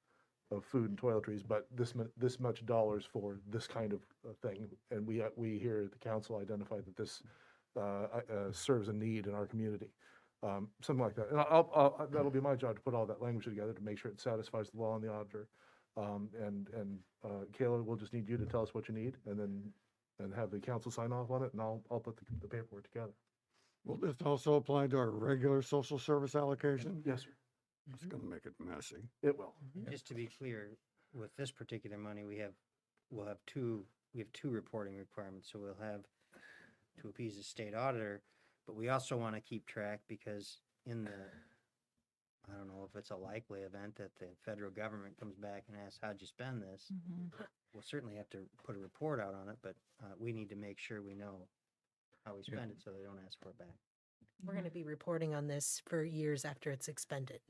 of food and toiletries, but this much dollars for this kind of thing. And we here at the council identify that this serves a need in our community. Something like that. And that'll be my job to put all that language together to make sure it satisfies the law and the auditor. And Kayla, we'll just need you to tell us what you need, and have the council sign off on it, and I'll put the paperwork together. Will this also apply to our regular social service allocation? Yes, sir. It's gonna make it messy. It will. Just to be clear, with this particular money, we'll have two reporting requirements. So we'll have to appease the state auditor, but we also want to keep track because I don't know if it's a likely event that the federal government comes back and asks, how'd you spend this? We'll certainly have to put a report out on it, but we need to make sure we know how we spend it so they don't ask for it back. We're going to be reporting on this for years after it's expended.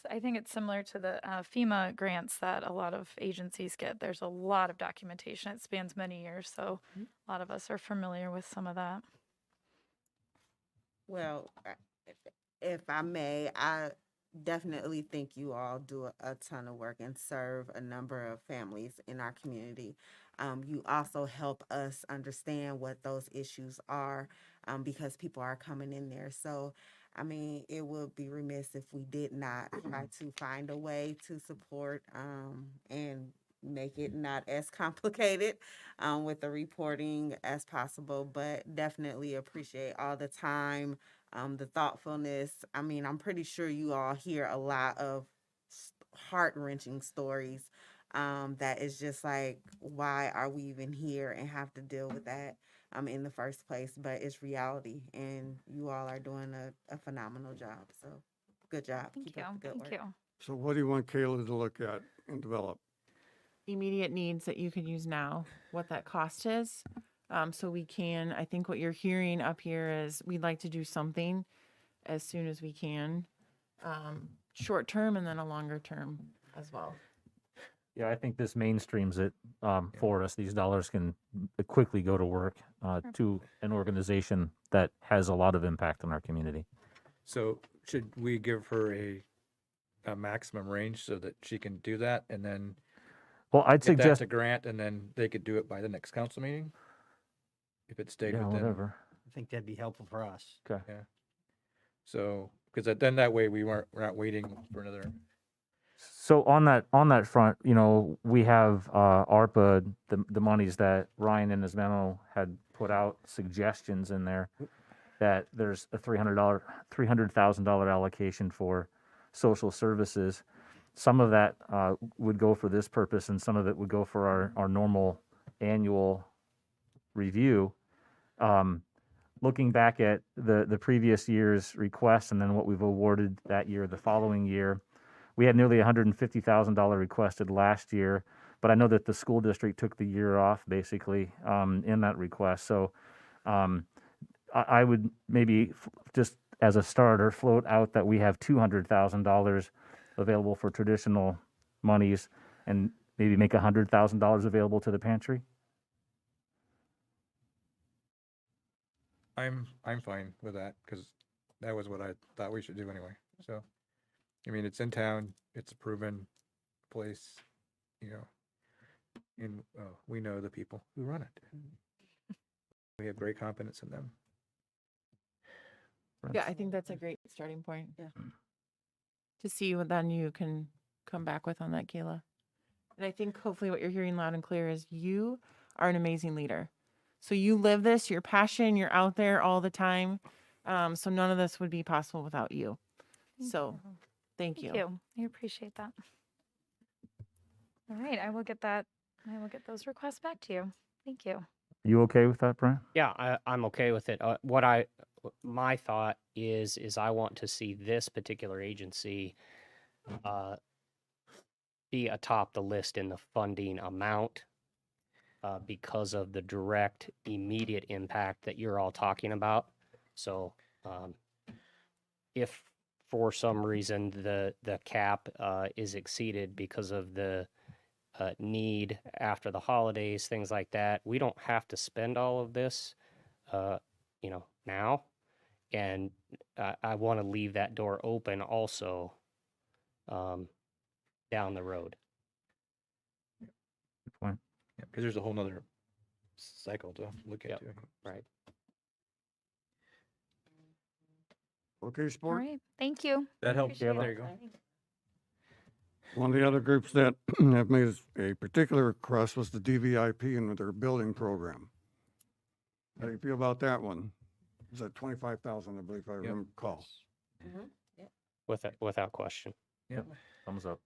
I think it's similar to the FEMA grants that a lot of agencies get. There's a lot of documentation. It spans many years, so a lot of us are familiar with some of that. Well, if I may, I definitely think you all do a ton of work and serve a number of families in our community. You also help us understand what those issues are, because people are coming in there. So, I mean, it would be remiss if we did not try to find a way to support and make it not as complicated with the reporting as possible, but definitely appreciate all the time, the thoughtfulness. I mean, I'm pretty sure you all hear a lot of heart-wrenching stories that is just like, why are we even here and have to deal with that in the first place? But it's reality, and you all are doing a phenomenal job. So good job. Thank Keep you. up the good Thank work. you. So what do you want Kayla to look at and develop? Immediate needs that you could use now, what that cost is. So we can, I think what you're hearing up here is we'd like to do something as soon as we can, short term and then a longer term as well. Yeah, I think this mainstreams it for us. These dollars can quickly go to work to an organization that has a lot of impact on our community. So should we give her a maximum range so that she can do that, and then Well, I'd get that suggest, to grant, and then they could do it by the next council meeting? If it stayed yeah, within. whatever. I think that'd be helpful for us. Okay. So, because then that way we're not waiting for another. So on that front, we have ARPA, the monies that Ryan in his memo had put out suggestions in there, that there's a $300,000 allocation for social services. Some of that would go for this purpose, and some of it would go for our normal annual review. Looking back at the previous year's requests and then what we've awarded that year, the following year, we had nearly $150,000 requested last year, but I know that the school district took the year off basically in that request. So I would maybe just as a starter float out that we have $200,000 available for traditional monies and maybe make $100,000 available to the pantry. I'm fine with that, because that was what I thought we should do anyway. So, I mean, it's in town, it's a proven place, and we know the people who run it. We have great confidence in them. Yeah, I think that's a great starting point. Yeah. To see what then you can come back with on that, Kayla. And I think hopefully what you're hearing loud and clear is you are an amazing leader. So you live this, you're passionate, you're out there all the time. So none of this would be possible without you. So thank you. Thank you. I appreciate that. All right, I will get those requests back to you. Thank you. You okay with that, Brian? Yeah, I'm okay with it. My thought is I want to see this particular agency be atop the list in the funding amount because of the direct, immediate impact that you're all talking about. So if for some reason the cap is exceeded because of the need after the holidays, things like that, we don't have to spend all of this, now. And I want to leave that door open also down the road. Good point. Yeah, because there's a whole nother cycle to look Yep. into. Right. Okay, All sport? right. Thank you. That helps. Appreciate it. There you go. One of the other groups that have made a particular request was the DVIP and their building program. How do you feel about that one? Is that 25,000, I believe, if I Yep. recall? Without question. Yep. Thumbs up.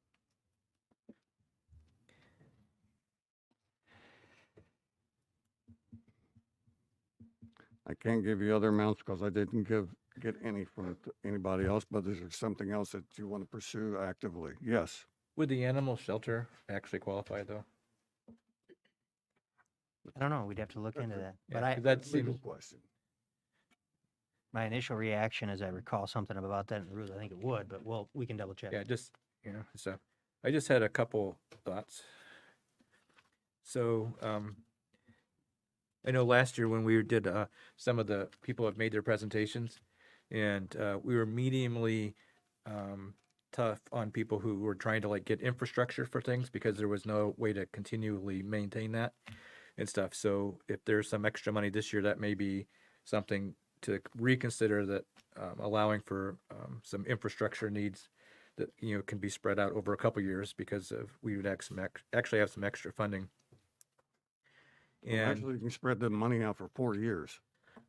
I can't give you other amounts because I didn't get any from anybody else, but is there something else that you want to pursue actively? Yes. Would the animal shelter actually qualify though? I don't know, we'd have to look into that. Yeah, But 'cause that Legal seems, question. my initial reaction is I recall something about that in the rules. I think it would, but we can double check. yeah, just, so I just had a couple thoughts. So, I know last year when we did, some of the people have made their presentations and, we were mediumly, tough on people who were trying to like get infrastructure for things because there was no way to continually maintain that and stuff. So if there's some extra money this year, that may be something to reconsider, that allowing for some infrastructure needs that can be spread out over a couple years because of we would actually have some extra funding. Well, And actually, you can spread the money out for 4 years.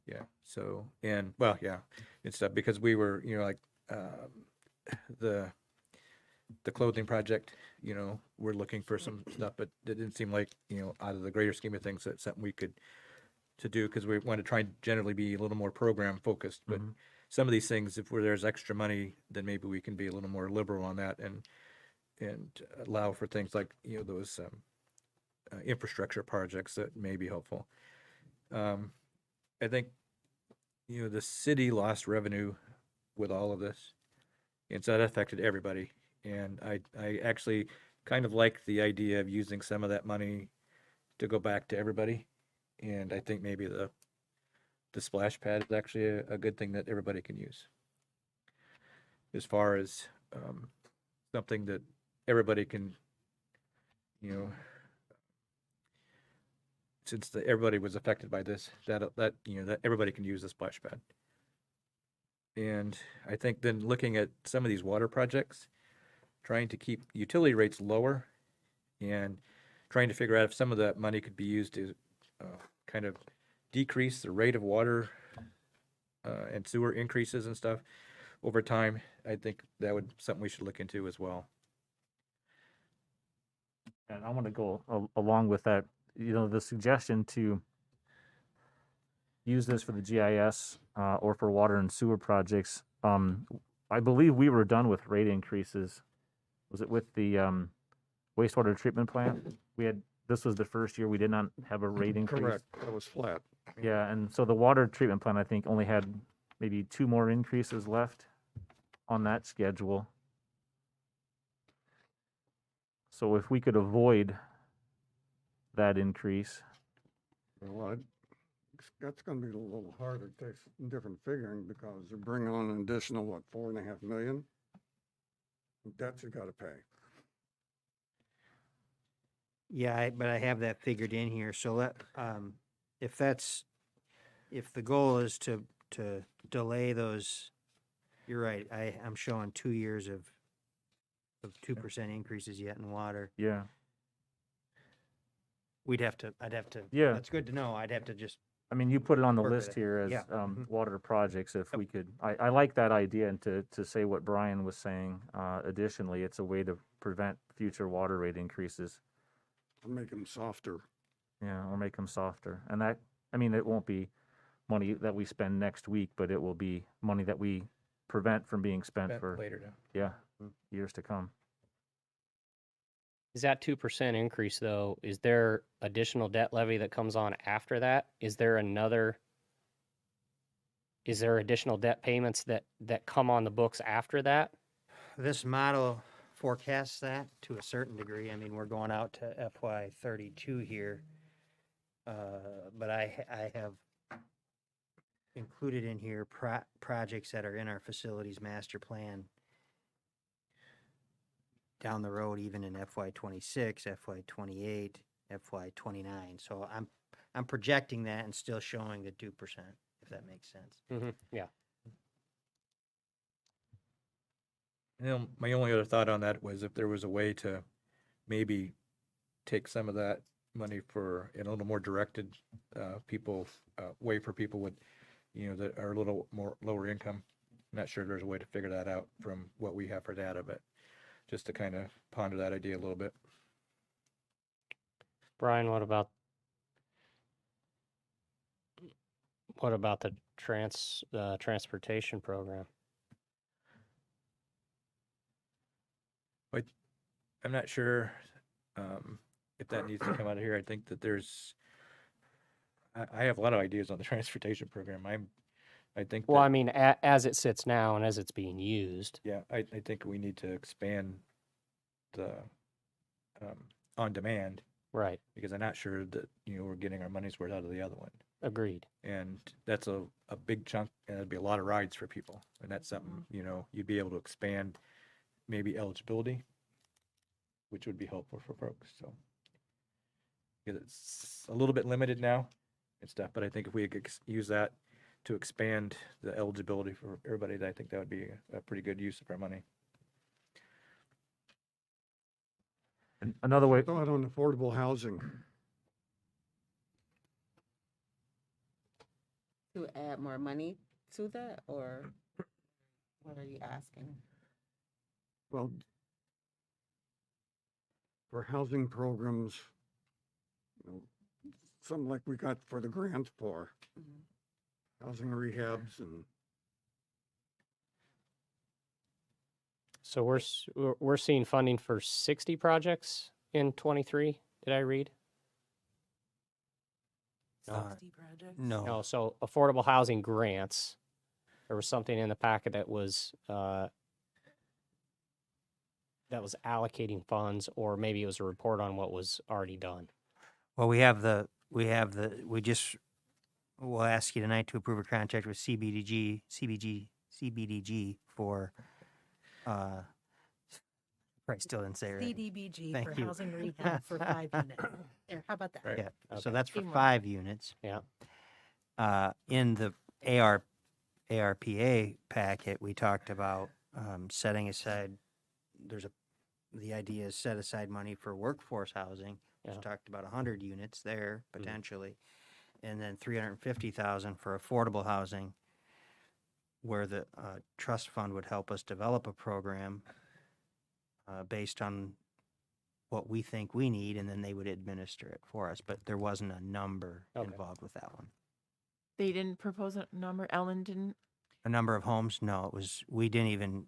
yeah, so and well, yeah, and stuff because we were like the clothing project, we're looking for some stuff, but it didn't seem like out of the greater scheme of things that's something we could to do because we want to try and generally be a little more program focused. But some of these things, if there's extra money, then maybe we can be a little more liberal on that and allow for things like those infrastructure projects that may be helpful. I think the city lost revenue with all of this, and so that affected everybody. And I actually kind of like the idea of using some of that money to go back to everybody. And I think maybe the splash pad is actually a good thing that everybody can use. As far as something that everybody can, since everybody was affected by this, that everybody can use the splash pad. And I think then looking at some of these water projects, trying to keep utility rates lower and trying to figure out if some of that money could be used to kind of decrease the rate of water and sewer increases and stuff over time. I think that would something we should look into as well. And I want to go along with that. The suggestion to use this for the GIS or for water and sewer projects. I believe we were done with rate increases. Was it with the wastewater treatment plant? This was the first year we did not have a rate increase. Correct. That was flat. Yeah, and so the water treatment plant, I think, only had maybe 2 more increases left on that schedule. So if we could avoid that increase. Well, that's going to be a little harder. It takes different figuring because they're bringing on an additional, 4.5 million? Debts you got to pay. Yeah, but I have that figured in here. So if the goal is to delay those, you're right. I'm showing 2 years of 2% increases yet in water. Yeah. I'd have to. Yeah. That's good to know. I'd have to just. I mean, you put it on the Work with list it. here as Yeah. water projects. If we could, I like that idea, and to say what Brian was saying. Additionally, it's a way to prevent future water rate increases. Make them softer. Yeah, or make them softer. And that, I mean, it won't be money that we spend next week, but it will be money that we prevent from being spent for Later now. yeah years to come. Is that 2% increase though? Is there additional debt levy that comes on after that? Is there additional debt payments that come on the books after that? This model forecasts that to a certain degree. I mean, we're going out to FY 32 here. But I have included in here projects that are in our facilities master plan down the road, even in FY 26, FY 28, FY 29. So I'm projecting that and still showing the 2%, if that makes sense. Yeah. My only other thought on that was if there was a way to maybe take some of that money for in a little more directed way for people with, that are a little more lower income. I'm not sure there's a way to figure that out from what we have for data, but just to kind of ponder that idea a little bit. Brian, what about the transportation program? I'm not sure if that needs to come out of here. I think that I have a lot of ideas on the transportation program. I think. Well, I mean, as it sits now and as it's being used. Yeah, I think we need to expand the on demand. Right. Because I'm not sure that we're getting our money's worth out of the other one. Agreed. And that's a big chunk, and it'd be a lot of rides for people. And that's something you'd be able to expand maybe eligibility, which would be helpful for folks. So because it's a little bit limited now and stuff, but I think if we could use that to expand the eligibility for everybody, I think that would be a pretty good use of our money. And another way, Thought on affordable housing. To add more money to that, or what are you asking? Well, for housing programs, something like we got for the grant for housing rehabs and So we're seeing funding for 60 projects in 23. Did I read? 60 projects. No. So affordable housing grants. There was something in the packet that was allocating funds, or maybe it was a report on what was already done. Well, we'll ask you tonight to approve a contract with CBDG for, probably still didn't say it right. CDBG Thank for you. housing rehab for 5 units. There, how about that? Right. Yeah, so Okay. that's for Teamwork. 5 units. Yeah. In the ARPA packet, we talked about setting aside, the idea is set aside money for workforce housing. We Yeah. talked about 100 units there potentially, and then 350,000 for affordable housing, where the trust fund would help us develop a program based on what we think we need, and then they would administer it for us. But there wasn't a number Okay. involved with that one. They didn't propose a number. Ellen didn't. A number of homes? No, we didn't even.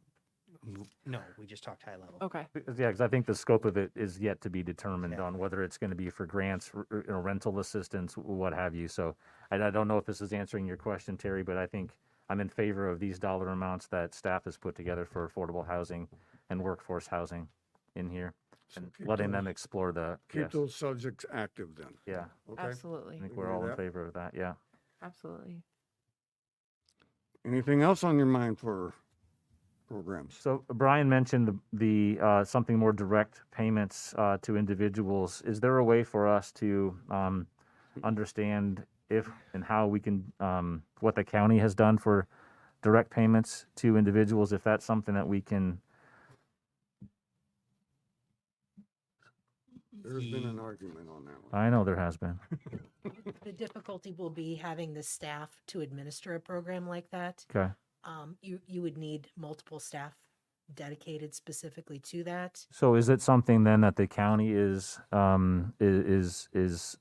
No, we just talked high level. Okay. yeah, because I think the scope of it is yet to be determined Yeah. on whether it's going to be for grants, rental assistance, what have you. So I don't know if this is answering your question, Terry, but I think I'm in favor of these dollar amounts that staff has put together for affordable housing and workforce housing in here, so and keep letting those- them explore the. keep Yes. those subjects active then. Yeah, Okay. Absolutely. I think We we're can do all in that. favor of that. Yeah. Absolutely. Anything else on your mind for programs? So Brian mentioned the something more direct payments to individuals. Is there a way for us to understand if and how we can what the county has done for direct payments to individuals? If that's something that we can. There's been an argument on that one. I know there has been. The difficulty will be having the staff to administer a program like that. Okay. You would need multiple staff dedicated specifically to that. So is it something then that the county is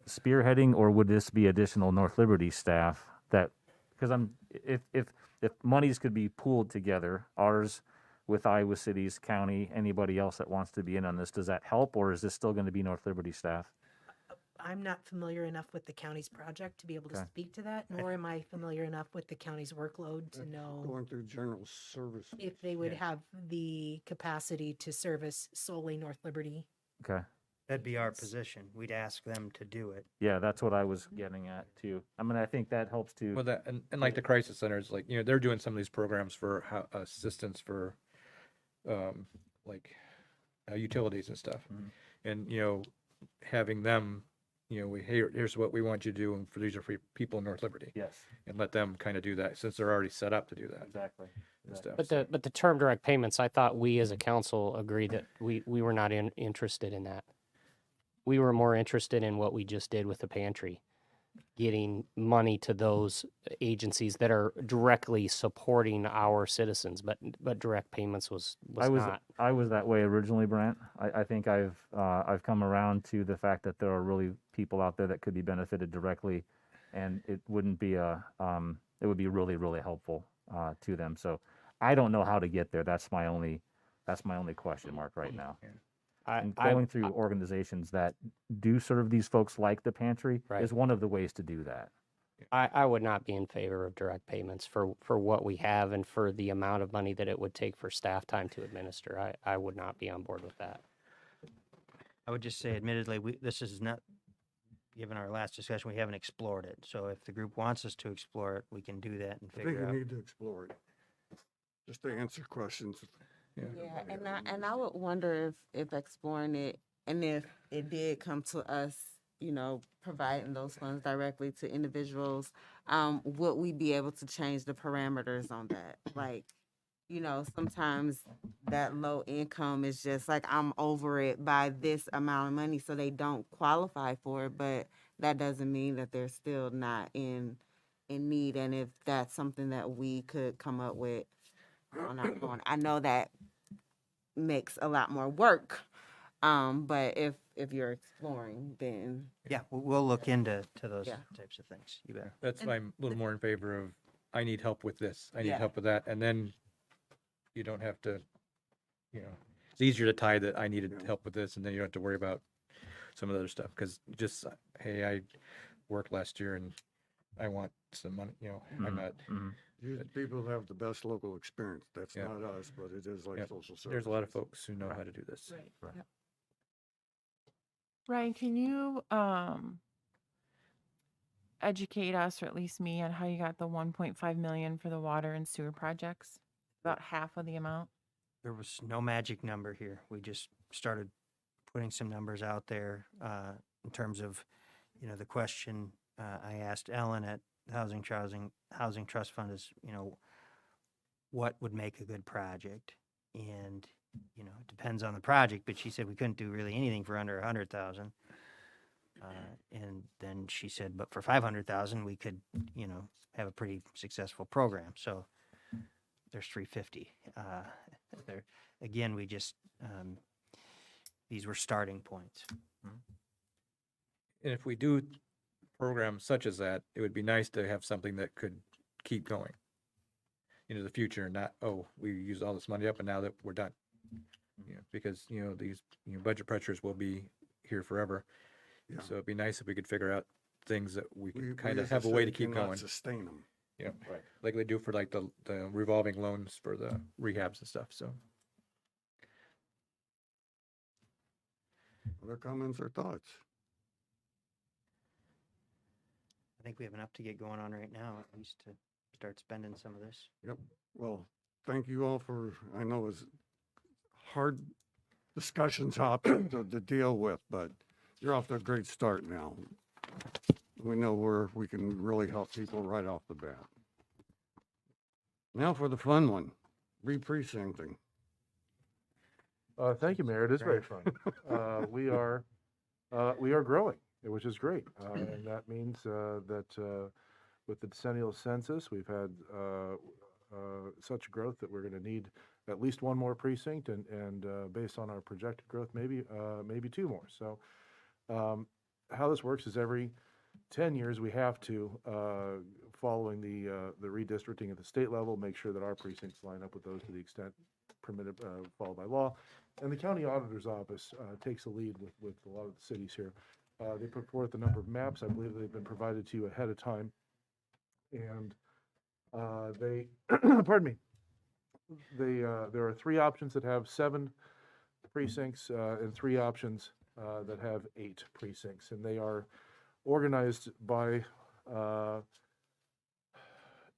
spearheading, or would this be additional North Liberty staff that, because if monies could be pooled together, ours with Iowa City's county, anybody else that wants to be in on this, does that help, or is this still going to be North Liberty staff? I'm not familiar enough with the county's project to be able to Okay. speak to that, nor am I familiar enough with the county's workload to know Going through general services. if they would Yeah. have the capacity to service solely North Liberty. Okay. That'd be our position. We'd ask them to do it. Yeah, that's what I was getting at too. I mean, I think that helps to. Well, that, and like the crisis centers, like, they're doing some of these programs for how, assistance for, like, utilities and stuff. Mhm. And, having them, here's what we want you to do, and for these are for people in North Liberty. Yes, And let them kind of do that, since they're already set up to do that exactly. and stuff. But the term direct payments, I thought we as a council agreed that we were not interested in that. We were more interested in what we just did with the pantry, getting money to those agencies that are directly supporting our citizens, but direct payments was not. I was that way originally, Brent. I think I've come around to the fact that there are really people out there that could be benefited directly, and it wouldn't be it would be really, really helpful to them. So I don't know how to get there. That's my only question mark right now. And going through organizations that do serve these folks like the pantry Right. is one of the ways to do that. I would not be in favor of direct payments for what we have and for the amount of money that it would take for staff time to administer. I would not be on board with that. I would just say admittedly, this is not, given our last discussion, we haven't explored it. So if the group wants us to explore it, we can do that and I think figure you out. need to explore it, just to answer questions. Yeah, and I would wonder if exploring it, and if it did come to us, providing those funds directly to individuals, would we be able to change the parameters on that? Like, sometimes that low income is just like, I'm over it by this amount of money, so they don't qualify for it, but that doesn't mean that they're still not in need. And if that's something that we could come up with on our own, I know that makes a lot more work. But if you're exploring, then Yeah, we'll look into those Yeah. types of things. You bet. That's why I'm a little more in favor of, I need help with this, I need Yeah. help with that, and then you don't have to, it's easier to tie that I needed Yeah. help with this, and then you don't have to worry about some of the other stuff, because just, hey, I worked last year and I want some money, I'm not, Mhm. These people have the best local experience. That's Yeah. not us, but it is like Yep. social services. there's a lot of folks who know how to do this. Right. Yep. Ryan, can you educate us, or at least me, on how you got the 1.5 million for the water and sewer projects? About half of the amount? There was no magic number here. We just started putting some numbers out there in terms of, the question I asked Ellen at Housing Trust Fund is, what would make a good project? And, it depends on the project, but she said we couldn't do really anything for under 100,000. And then she said, but for 500,000, we could, have a pretty successful program. So there's 350. There, again, we just, these were starting points. And if we do programs such as that, it would be nice to have something that could keep going into the future, and not, oh, we used all this money up and now that we're done. Because, these, budget pressures will be here forever. Yeah. So it'd be nice if we could figure out things that we We- could we kind of as a have a way to city keep cannot going. Sustain them. Right. Like they do for like the revolving loans for the rehabs and stuff, so. Other comments or thoughts? I think we have enough to get going on right now, at least to start spending some of this. Yep. Well, thank you all for, I know it's hard discussion topic to deal with, but you're off to a great start now. We know where we can really help people right off the bat. Now for the fun one, re-precincting. Thank you, Mayor. It is very fun. We are growing, which is great. And that means that with the decennial census, we've had such growth that we're going to need at least one more precinct, and based on our projected growth, maybe two more. So how this works is every 10 years we have to, following the redistricting at the state level, make sure that our precincts line up with those to the extent permitted, followed by law. And the county auditor's office takes the lead with a lot of the cities here. They put forth a number of maps. I believe they've been provided to you ahead of time. And they, pardon me, there are 3 options that have 7 precincts and 3 options that have 8 precincts. And they are organized by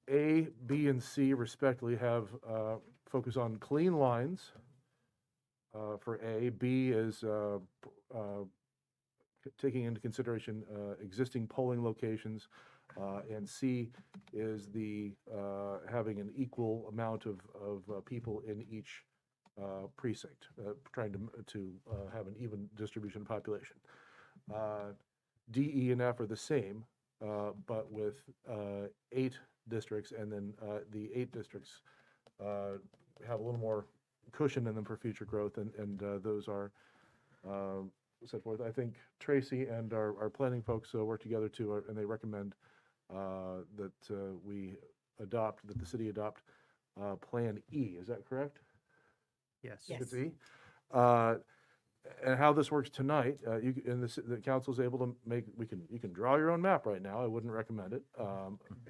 A, B, and C respectively have focus on clean lines for A. B is taking into consideration existing polling locations, and C is the having an equal amount of people in each precinct, trying to have an even distribution of population. D, E, and F are the same, but with 8 districts, and then the 8 districts have a little more cushion in them for future growth, and those are set forth. I think Tracy and our planning folks work together too, and they recommend that that the city adopt Plan E. Is that correct? Yes. Yes. It's E. And how this works tonight, the council's able to make, you can draw your own map right now. I wouldn't recommend it,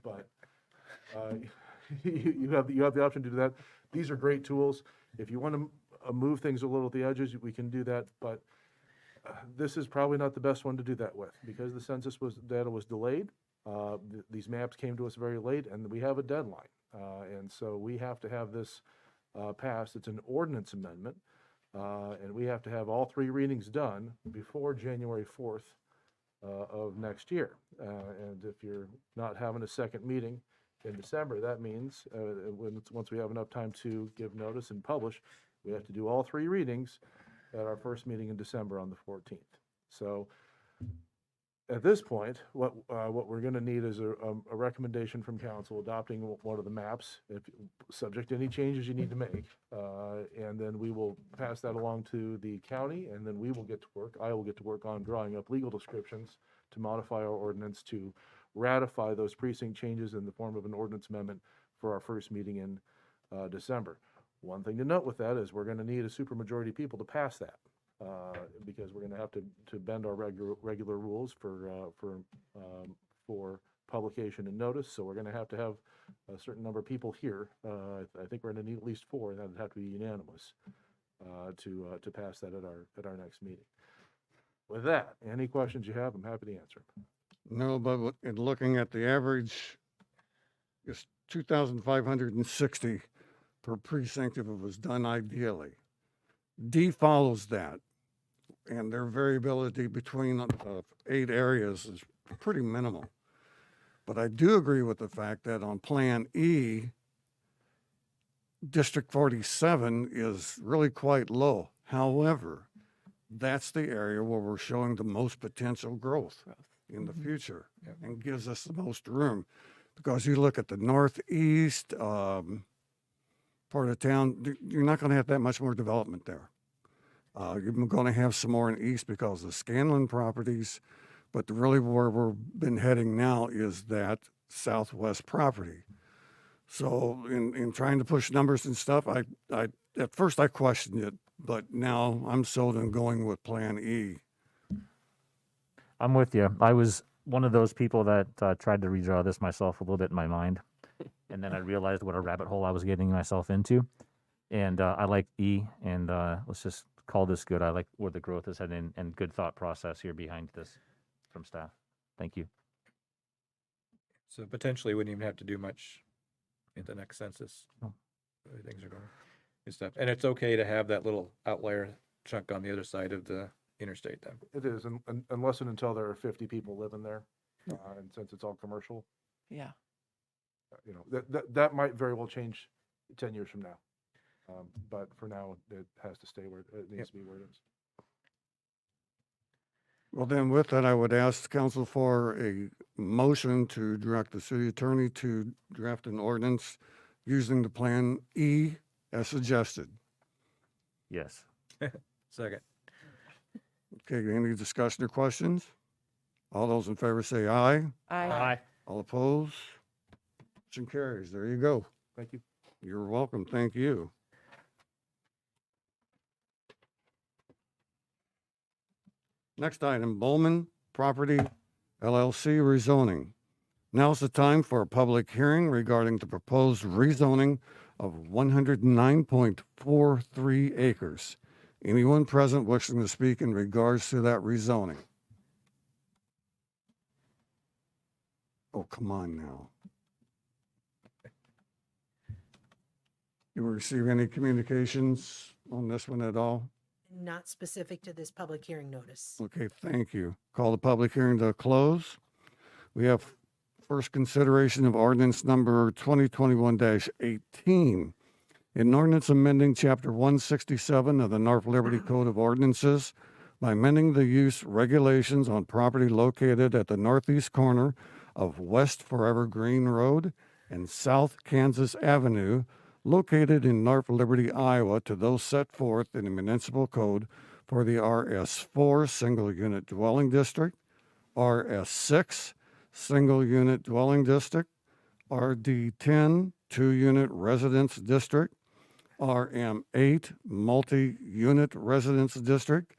but you have the option to do that. These are great tools. If you want to move things a little at the edges, we can do that. But this is probably not the best one to do that with, because the census data was delayed. These maps came to us very late, and we have a deadline, and so we have to have this passed. It's an ordinance amendment. And we have to have all 3 readings done before January 4th of next year. And if you're not having a second meeting in December, that means once we have enough time to give notice and publish, we have to do all 3 readings at our first meeting in December on the 14th. So at this point, what we're going to need is a recommendation from council adopting one of the maps, subject to any changes you need to make, and then we will pass that along to the county, and then we will get to work. I will get to work on drawing up legal descriptions to modify our ordinance to ratify those precinct changes in the form of an ordinance amendment for our first meeting in December. One thing to note with that is we're going to need a supermajority of people to pass that. Because we're going to have to bend our regular rules for publication and notice. So we're going to have a certain number of people here. I think we're going to need at least 4, and that would have to be unanimous to pass that at our next meeting. With that, any questions you have, I'm happy to answer. No, but in looking at the average, it's 2,560 per precinct if it was done ideally. D follows that, and their variability between 8 areas is pretty minimal. But I do agree with the fact that on Plan E, District 47 is really quite low. However, that's the area where we're showing the most potential growth in the future, and gives us the most room. Because you look at the northeast part of town, you're not going to have that much more development there. You're going to have some more in east because of Scanlon properties, but really where we've been heading now is that southwest property. So in trying to push numbers and stuff, I at first I questioned it, but now I'm sold on going with Plan E. I'm with you. I was one of those people that tried to redraw this myself a little bit in my mind. And then I realized what a rabbit hole I was getting myself into. And I like E, and let's just call this good. I like where the growth is heading, and good thought process here behind this from staff. Thank you. So potentially wouldn't even have to do much in the next census. Oh. The way things are going and stuff. And it's okay to have that little outlier chunk on the other side of the interstate then. It is, unless and until there are 50 people living there, and since it's all commercial, Yeah. That might very well change 10 years from now. But for now, it has to stay where it needs to be where it is. Well, then with that, I would ask the council for a motion to direct the city attorney to draft an ordinance using the Plan E as suggested. Yes. Second. Okay, any discussion or questions? All those in favor say aye. Aye. All opposed? Motion carries. There you go. Thank you. You're welcome. Thank you. Next item, Bowman Property LLC rezoning. Now's the time for a public hearing regarding the proposed rezoning of 109.43 acres. Anyone present wishing to speak in regards to that rezoning? Oh, come on now. You receive any communications on this one at all? Not specific to this public hearing notice. Okay, thank you. Call the public hearing to a close. We have first consideration of ordinance number 2021-18. An ordinance amending chapter 167 of the North Liberty Code of Ordinances by amending the use regulations on property located at the northeast corner of West Forever Green Road and South Kansas Avenue, located in North Liberty, Iowa, to those set forth in the municipal code for the RS4 Single Unit Dwelling District, RS6 Single Unit Dwelling District, RD10 2-Unit Residence District, RM8 Multi-Unit Residence District,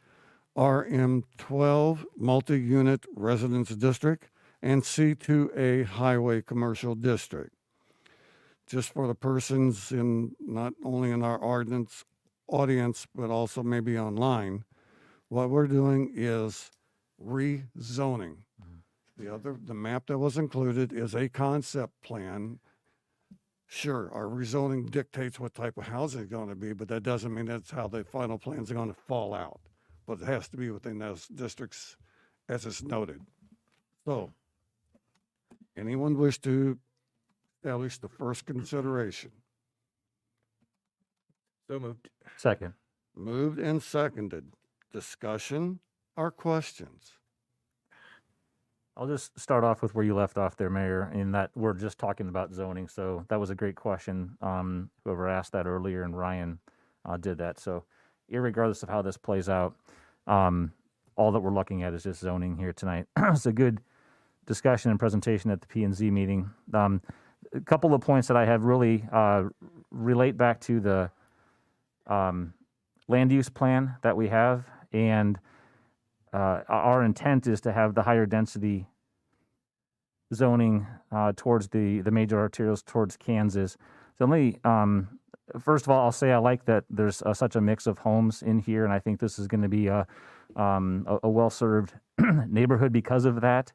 RM12 Multi-Unit Residence District, and C2A Highway Commercial District. Just for the persons in, not only in our audience, but also maybe online, what we're doing is rezoning. The map that was included is a concept plan. Sure, our rezoning dictates what type of housing it's going to be, but that doesn't mean that's how the final plans are going to fall out. But it has to be within those districts as it's noted. So, anyone wish to establish the first consideration? So moved. Second. Moved and seconded. Discussion or questions? I'll just start off with where you left off there, Mayor, in that we're just talking about zoning. So that was a great question. Whoever asked that earlier, and Ryan did that. So irregardless of how this plays out, all that we're looking at is just zoning here tonight. It's a good discussion and presentation at the P&Z meeting. A couple of points that I have really relate back to the land use plan that we have, and our intent is to have the higher density zoning towards the major arterials towards Kansas. So let me, first of all, I'll say I like that there's such a mix of homes in here, and I think this is going to be a well-served neighborhood because of that.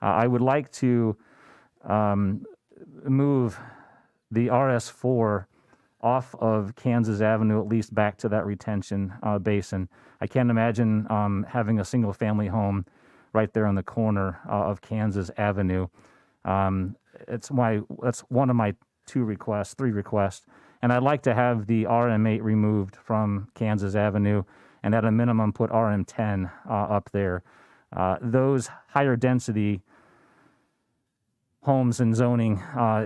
I would like to move the RS4 off of Kansas Avenue, at least back to that retention basin. I can't imagine having a single family home right there on the corner of Kansas Avenue. That's one of my three requests. And I'd like to have the RM8 removed from Kansas Avenue, and at a minimum put RM10 up there. Those higher density homes and zoning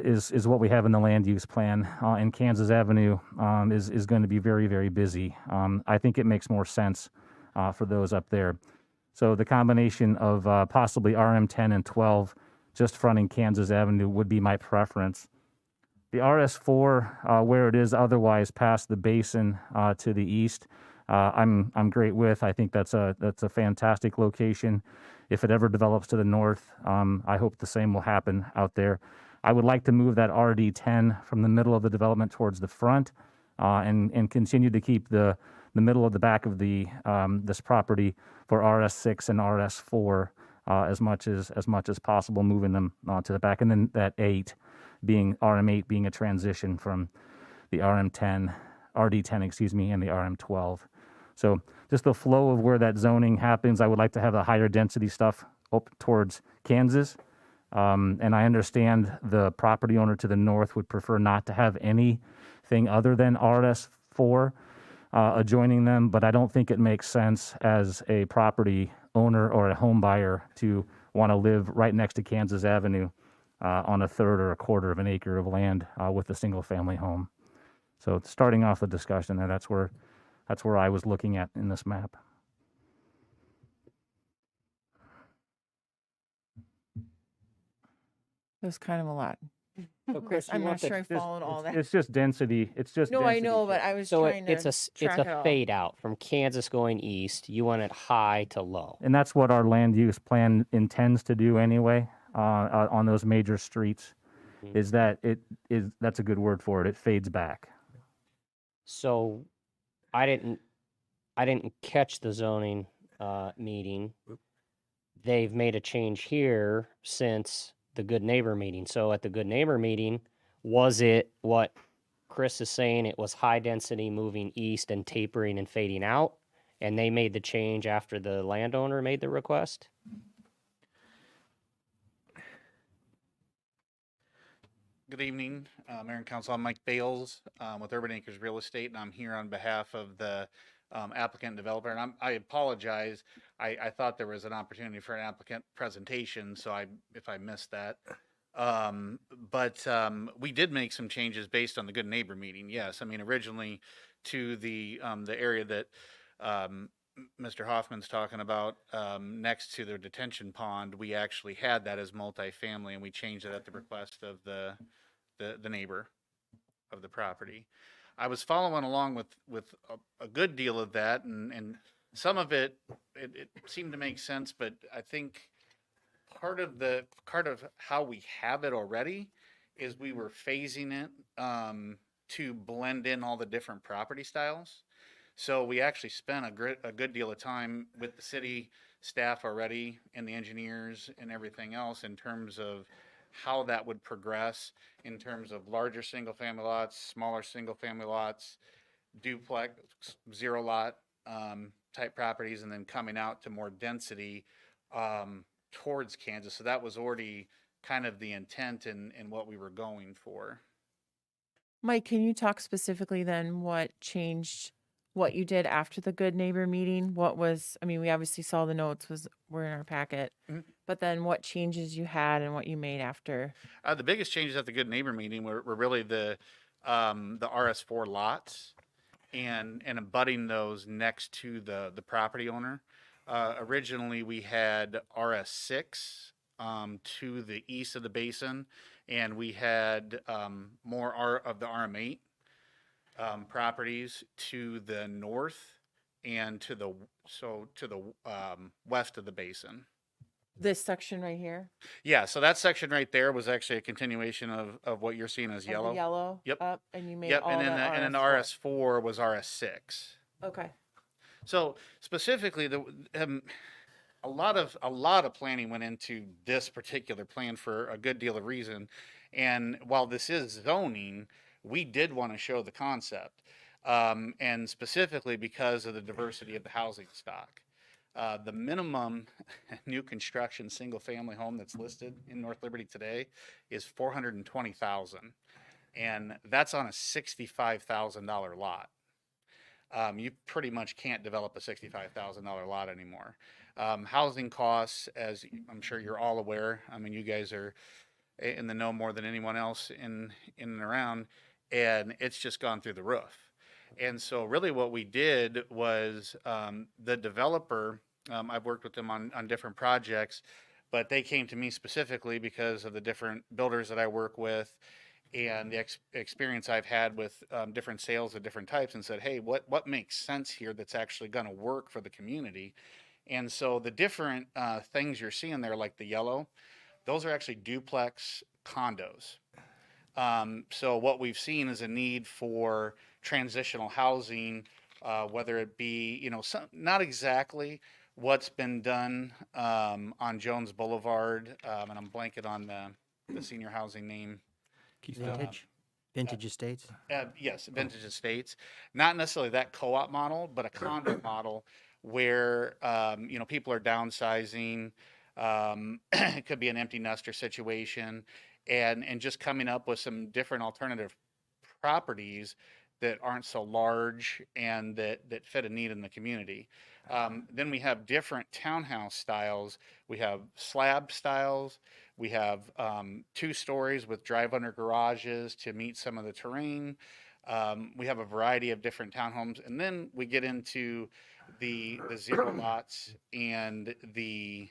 is what we have in the land use plan, and Kansas Avenue is going to be very, very busy. I think it makes more sense for those up there. So the combination of possibly RM10 and 12 just fronting Kansas Avenue would be my preference. The RS4, where it is otherwise past the basin to the east, I'm great with. I think that's a fantastic location. If it ever develops to the north, I hope the same will happen out there. I would like to move that RD10 from the middle of the development towards the front, and continue to keep the middle of the back of the this property for RS6 and RS4 as much as possible, moving them to the back, and then that RM8 being a transition from the RD10, and the RM12. So just the flow of where that zoning happens, I would like to have the higher density stuff up towards Kansas. And I understand the property owner to the north would prefer not to have anything other than RS4 adjoining them, but I don't think it makes sense as a property owner or a home buyer to want to live right next to Kansas Avenue on a third or a quarter of an acre of land with a single family home. So starting off the discussion there, that's where I was looking at in this map. There's kind of a lot. So Chris, you I'm not want the sure I Just- followed all that. It's just density. It's just No, I density know, but shift. I was so trying to it's track it a all. fade out from Kansas going east. You want it high to low. And that's what our land use plan intends to do anyway, on those major streets, Mhm. is that that's a good word for it. It fades back. So I didn't catch the zoning meeting. They've made a change here since the good neighbor meeting. So at the good neighbor meeting, was it what Chris is saying? It was high density moving east and tapering and fading out, and they made the change after the landowner made the request. Good evening, Mayor and Council. I'm Mike Bales with Urban Acres Real Estate, and I'm here on behalf of the applicant and developer. And I apologize. I thought there was an opportunity for an applicant presentation, so if I missed that. But we did make some changes based on the Good Neighbor meeting. Yes, I mean originally to the area that Mr. Hoffman's talking about next to the detention pond, we actually had that as multifamily, and we changed it at the request of the neighbor of the property. I was following along with a good deal of that, and some of it seemed to make sense, but I think part of how we have it already is we were phasing it to blend in all the different property styles. So we actually spent a good deal of time with the city staff already and the engineers and everything else in terms of how that would progress in terms of larger single family lots, smaller single family lots, duplex, zero lot type properties, and then coming out to more density towards Kansas. So that was already kind of the intent and what we were going for. Mike, can you talk specifically then what changed, what you did after the good neighbor meeting? What was, I mean, we obviously saw the notes were in our packet, but then what changes you had and what you made after? The biggest changes at the Good Neighbor meeting were really the RS4 lots and abutting those next to the property owner. Originally, we had RS6 to the east of the basin, and we had more of the RM8 properties to the north and to the west of the basin. This section right here? Yeah, so that section right there was actually a continuation of what you're seeing as Of the yellow. yellow? Yep. Up, and you made Yep, all and then that and then RS4 was RS6. Okay. So specifically, a lot of planning went into this particular plan for a good deal of reason. And while this is zoning, we did want to show the concept, and specifically because of the diversity of the housing stock. The minimum new construction single family home that's listed in North Liberty today is $420,000, and that's on a $65,000 lot. You pretty much can't develop a $65,000 lot anymore. Housing costs, as I'm sure you're all aware, I mean, you guys are in the know more than anyone else in and around, and it's just gone through the roof. And so really what we did was the developer, I've worked with them on different projects, but they came to me specifically because of the different builders that I work with and the experience I've had with different sales of different types, and said, hey, what makes sense here that's actually going to work for the community? And so the different things you're seeing there, like the yellow, those are actually duplex condos. So what we've seen is a need for transitional housing, whether it be, not exactly what's been done on Jones Boulevard, and I'm blanking on the senior housing name. Vintage Estates? Yes, Vintage Estates. Not necessarily that co-op model, but a condo model where, people are downsizing. It could be an empty nester situation, and just coming up with some different alternative properties that aren't so large and that fit a need in the community. Then we have different townhouse styles. We have slab styles. We have 2 stories with drive-under garages to meet some of the terrain. We have a variety of different townhomes, and then we get into the zero lots and the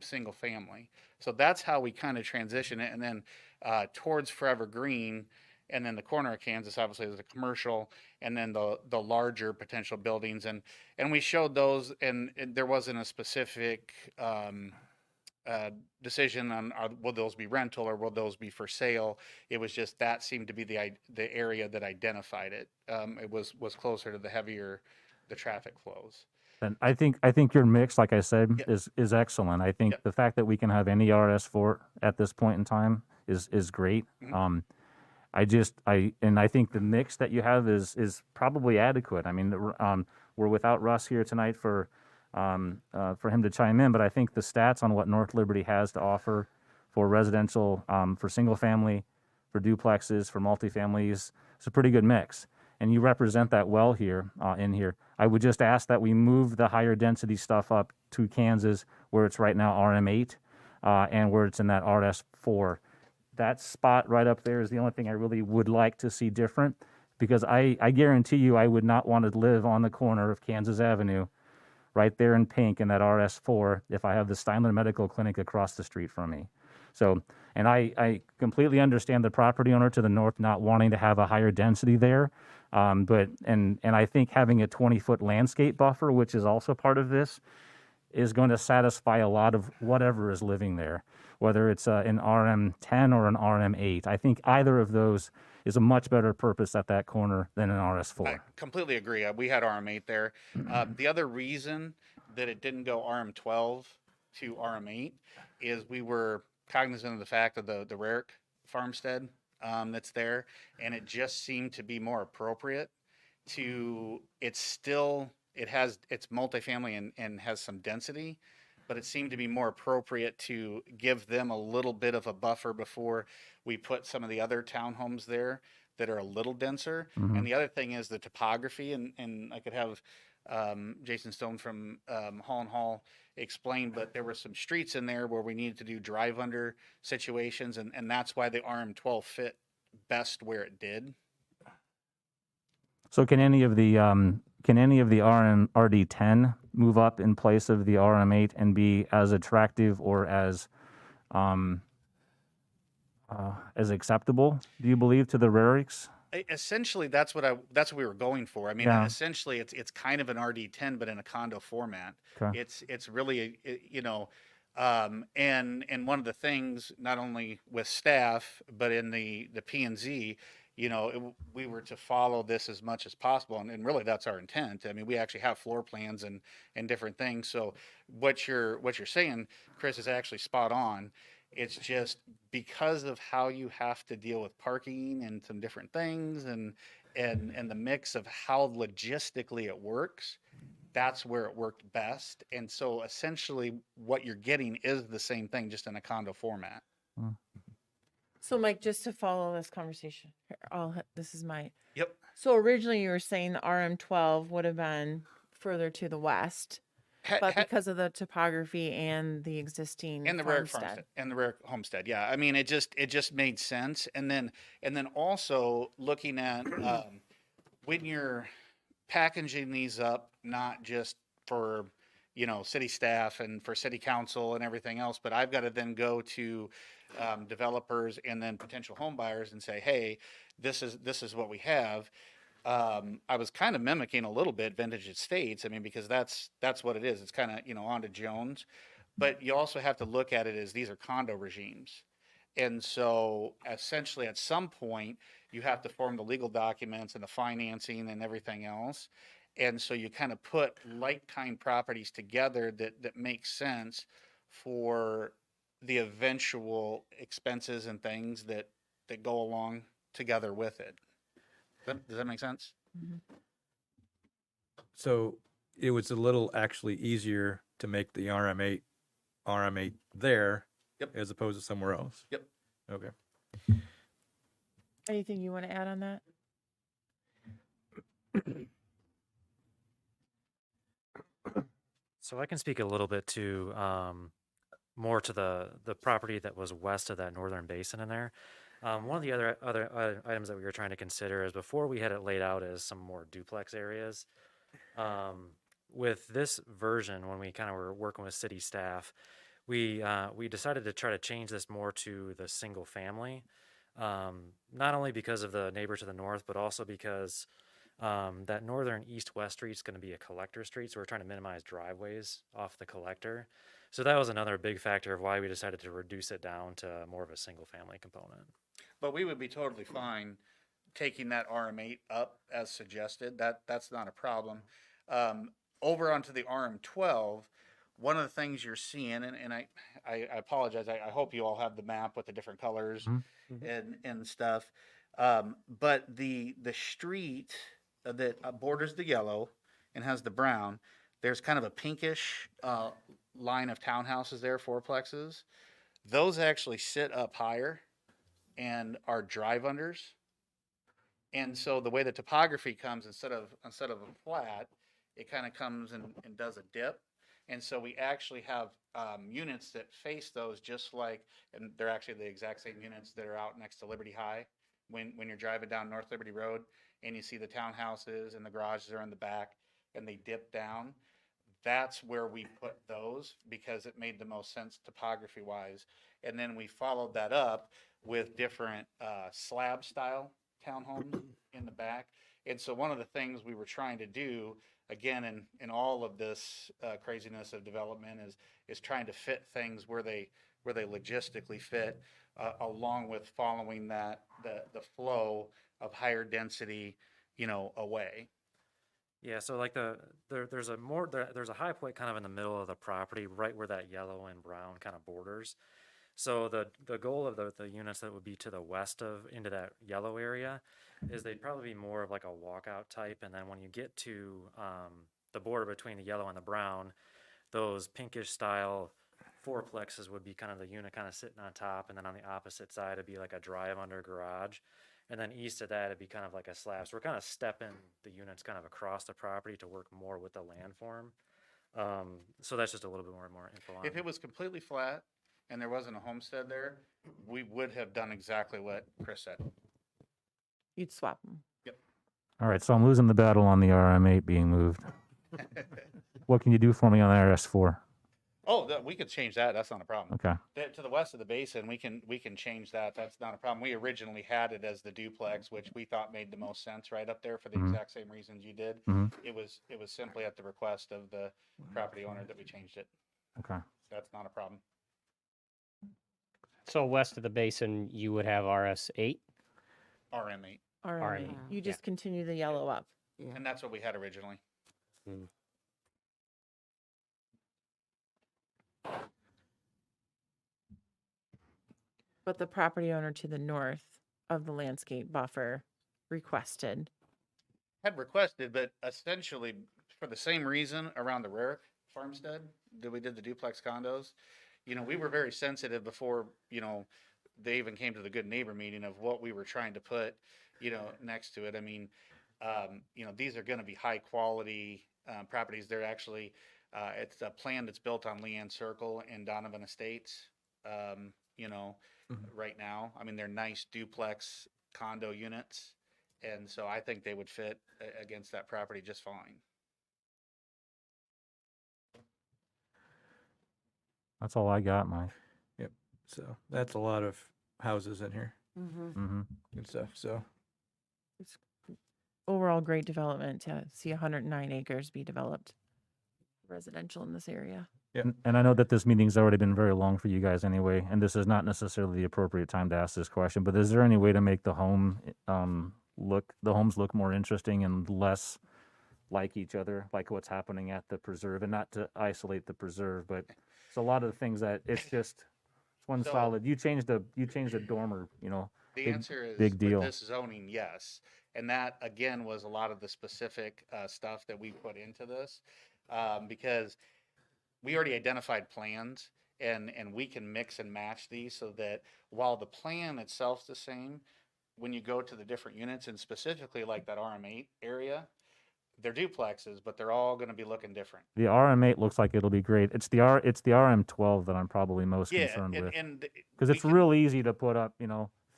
single family. So that's how we kind of transition it. And then towards Forever Green, and then the corner of Kansas obviously is a commercial, and then the larger potential buildings, and we showed those, and there wasn't a specific decision on will those be rental or will those be for sale. It was just that seemed to be the area that identified it. It was closer to the traffic flows. And I think your mix, like I said, Yep. is excellent. I think Yep. the fact that we can have any RS4 at this point in time is great. Mhm. I think the mix that you have is probably adequate. I mean, we're without Russ here tonight for him to chime in, but I think the stats on what North Liberty has to offer for residential, for single family, for duplexes, for multifamilies, it's a pretty good mix. And you represent that well here, in here. I would just ask that we move the higher density stuff up to Kansas, where it's right now RM8, and where it's in that RS4. That spot right up there is the only thing I really would like to see different, because I guarantee you I would not want to live on the corner of Kansas Avenue, right there in pink in that RS4, if I have the Steinler Medical Clinic across the street from me. So, and I completely understand the property owner to the north not wanting to have a higher density there. But I think having a 20-foot landscape buffer, which is also part of this, is going to satisfy a lot of whatever is living there, whether it's an RM10 or an RM8. I think either of those is a much better purpose at that corner than an RS4. I completely agree. We had RM8 there. The other reason that it didn't go RM12 to RM8 is we were cognizant of the fact of the Rarick farmstead that's there, and it just seemed to be more appropriate to. It's multifamily and has some density, but it seemed to be more appropriate to give them a little bit of a buffer before we put some of the other townhomes there that are a little denser. Mhm. And the other thing is the topography, and I could have Jason Stone from Hall and Hall explain, but there were some streets in there where we needed to do drive under situations, and that's why the RM12 fit best where it did. So can any of the RD10 move up in place of the RM8 and be as attractive or as acceptable, do you believe, to the Raricks? Essentially, that's what we were going for. I mean, Yeah. essentially, it's kind of an RD10, but in a condo format. Okay. It's really and one of the things, not only with staff but in the P&Z, we were to follow this as much as possible, and really that's our intent. I mean, we actually have floor plans and different things. So what you're saying, Chris, is actually spot on. It's just because of how you have to deal with parking and some different things and the mix of how logistically it works, that's where it worked best. And so essentially what you're getting is the same thing, just in a condo format. So Mike, just to follow this conversation, this is my, Yep. so originally you were saying the RM12 would have been further to the west, but because of the topography and the existing And the rare farmstead and the rare homestead. Yeah. I mean, it just made sense. And then also looking at, when you're packaging these up, not just for, city staff and for city council and everything else, but I've got to then go to, developers and then potential home buyers and say, hey, this is what we have. I was kind of mimicking a little bit Vintage Estates. I mean, because that's what it is. It's kind of, onto Jones, but you also have to look at it as these are condo regimes. And so essentially at some point you have to form the legal documents and the financing and everything else. And so you kind of put like kind properties together that make sense for the eventual expenses and things that go along together with it. Does that make sense? So it was a little actually easier to make the RM8 there. Yep. As opposed to somewhere else. Yep. Okay. Anything you want to add on that? So I can speak a little bit to more to the property that was west of that northern basin in there. One of the other items that we were trying to consider is before we had it laid out as some more duplex areas. With this version, when we kind of were working with city staff, we decided to try to change this more to the single family, not only because of the neighbor to the north, but also because that northern east-west street is going to be a collector street, so we're trying to minimize driveways off the collector. So that was another big factor of why we decided to reduce it down to more of a single-family component. But we would be totally fine taking that RM8 up as suggested. That's not a problem. Over onto the RM12, one of the things you're seeing, and I apologize, I hope you all have the map with the different colors and stuff. But the street that borders the yellow and has the brown, there's kind of a pinkish line of townhouses there, fourplexes. Those actually sit up higher and are drive unders. And so the way the topography comes, instead of a flat, it kind of comes and does a dip. And so we actually have units that face those just like, and they're actually the exact same units that are out next to Liberty High. When you're driving down North Liberty Road and you see the townhouses and the garages are in the back and they dip down, that's where we put those because it made the most sense topography wise. And then we followed that up with different slab style townhomes in the back. And so one of the things we were trying to do, again, in all of this craziness of development is trying to fit things where they logistically fit, along with following the flow of higher density, away. Yeah, so like there's a high point kind of in the middle of the property, right where that yellow and brown kind of borders. So the goal of the units that would be to the west of into that yellow area is they'd probably be more of like a walkout type, and then when you get to the border between the yellow and the brown, those pinkish style fourplexes would be kind of the unit kind of sitting on top, and then on the opposite side it'd be like a drive under garage, and then east of that it'd be kind of like a slab. So we're kind of stepping the units kind of across the property to work more with the landform. So that's just a little bit more info on If it was completely flat and there wasn't a homestead there, we would have done exactly what Chris said. You'd swap them. All right, so I'm losing the battle on the RM8 being moved. What can you do for me on RS4? Oh, we could change that. That's not a problem. Okay. To the west of the basin, we can change that. That's not a problem. We originally had it as the duplex, which we thought made the most sense right up there for the exact same reasons you did. It was simply at the request of the property owner that we changed it. Okay. That's not a problem. So west of the basin, you would have RS8. RM8. All right. Alright, You just continue the yellow up. Yeah. And that's what we had originally. But the property owner to the north of the landscape buffer requested. Had requested, but essentially for the same reason around the Rarick farmstead that we did the duplex condos, we were very sensitive before, they even came to the good neighbor meeting of what we were trying to put, next to it. I mean, these are going to be high quality properties. They're actually, it's a plan that's built on Leanne Circle and Donovan Estates, right now. I mean, they're nice duplex condo units. And so I think they would fit against that property just fine. That's all I got, Mike. Yep. So that's a lot of houses in here Mm-hmm. and stuff. So Overall, great development to see 109 acres be developed residential in this area. Yeah. And I know that this meeting's already been very long for you guys anyway, and this is not necessarily the appropriate time to ask this question, but is there any way to make the homes look more interesting and less like each other, like what's happening at the preserve, and not to isolate the preserve, but it's a lot of the things that it's one So- solid. You changed the dormer, The Big- answer is big deal. with this zoning, yes. And that again was a lot of the specific stuff that we put into this because we already identified plans and we can mix and match these so that while the plan itself's the same, when you go to the different units and specifically like that RM8 area, they're duplexes, but they're all going to be looking different. The RM8 looks like it'll be great. It's the RM12 that I'm probably most Yeah, concerned with. and Because we it's can- real easy to put up,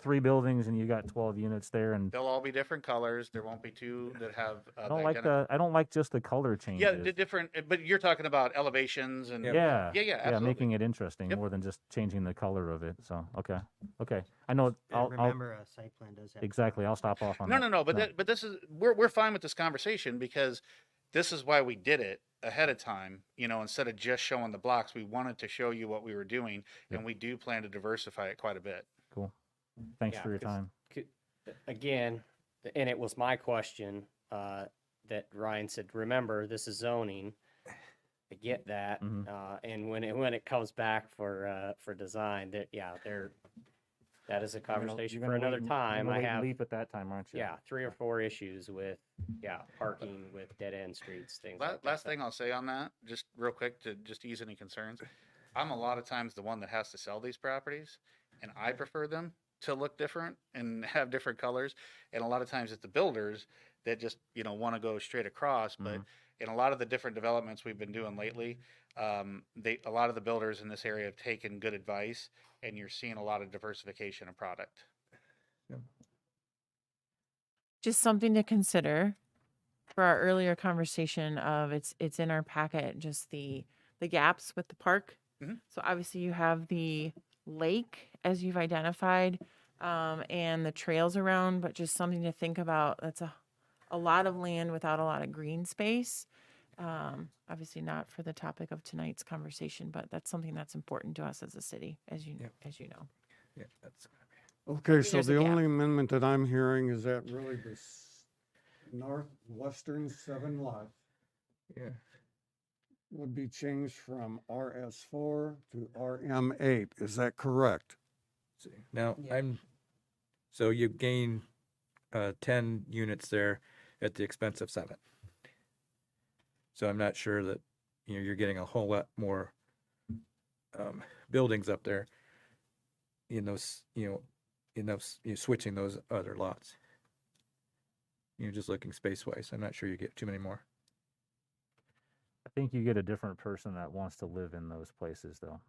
3 buildings and you got 12 units there, and They'll all be different colors. There won't be two that have. I don't like I don't like just the color changes. Yeah, the different. But you're talking about elevations and. Yeah. Yeah, absolutely. making it interesting Yep. more than just changing the color of it. So, okay. I know. I'll Remember, a site plan does have. exactly. I'll stop off on No, that. no, no. But this is we're fine with this conversation because this is why we did it ahead of time. You know, instead of just showing the blocks, we wanted to show you what we were doing, and we do plan to diversify it quite a bit. Cool. Thanks Yeah, for your 'cause time. Again, and it was my question that Ryan said, remember, this is zoning. I get that. Mhm. And when it comes back for design, that is a conversation for another time. I have, leap at that time, aren't you? yeah, 3 or 4 issues with, parking with dead end streets, things like that. Last thing I'll say on that, just real quick to just ease any concerns. I'm a lot of times the one that has to sell these properties, and I prefer them to look different and have different colors. And a lot of times it's the builders that just, want to go straight across. But in a lot of the different developments we've been doing lately, a lot of the builders in this area have taken good advice, and you're seeing a lot of diversification of product. Just something to consider for our earlier conversation of it's in our packet, just the gaps with the park. Mhm. So obviously you have the lake as you've identified, and the trails around, but just something to think about. That's a lot of land without a lot of green space. Obviously not for the topic of tonight's conversation, but that's something that's important to us as a city, as you know. Yeah, that's gonna Okay, so There's a the gap. only amendment that I'm hearing is that really this northwestern 7 lots be, yeah. would be changed from RS4 to RM8. Is that correct? See, now so you gain 10 units there at the expense of 7. So I'm not sure that, you're getting a whole lot more buildings up there in those, you're switching those other lots. You're just looking space-wise. I'm not sure you get too many more. I think you get a different person that wants to live in those places, though.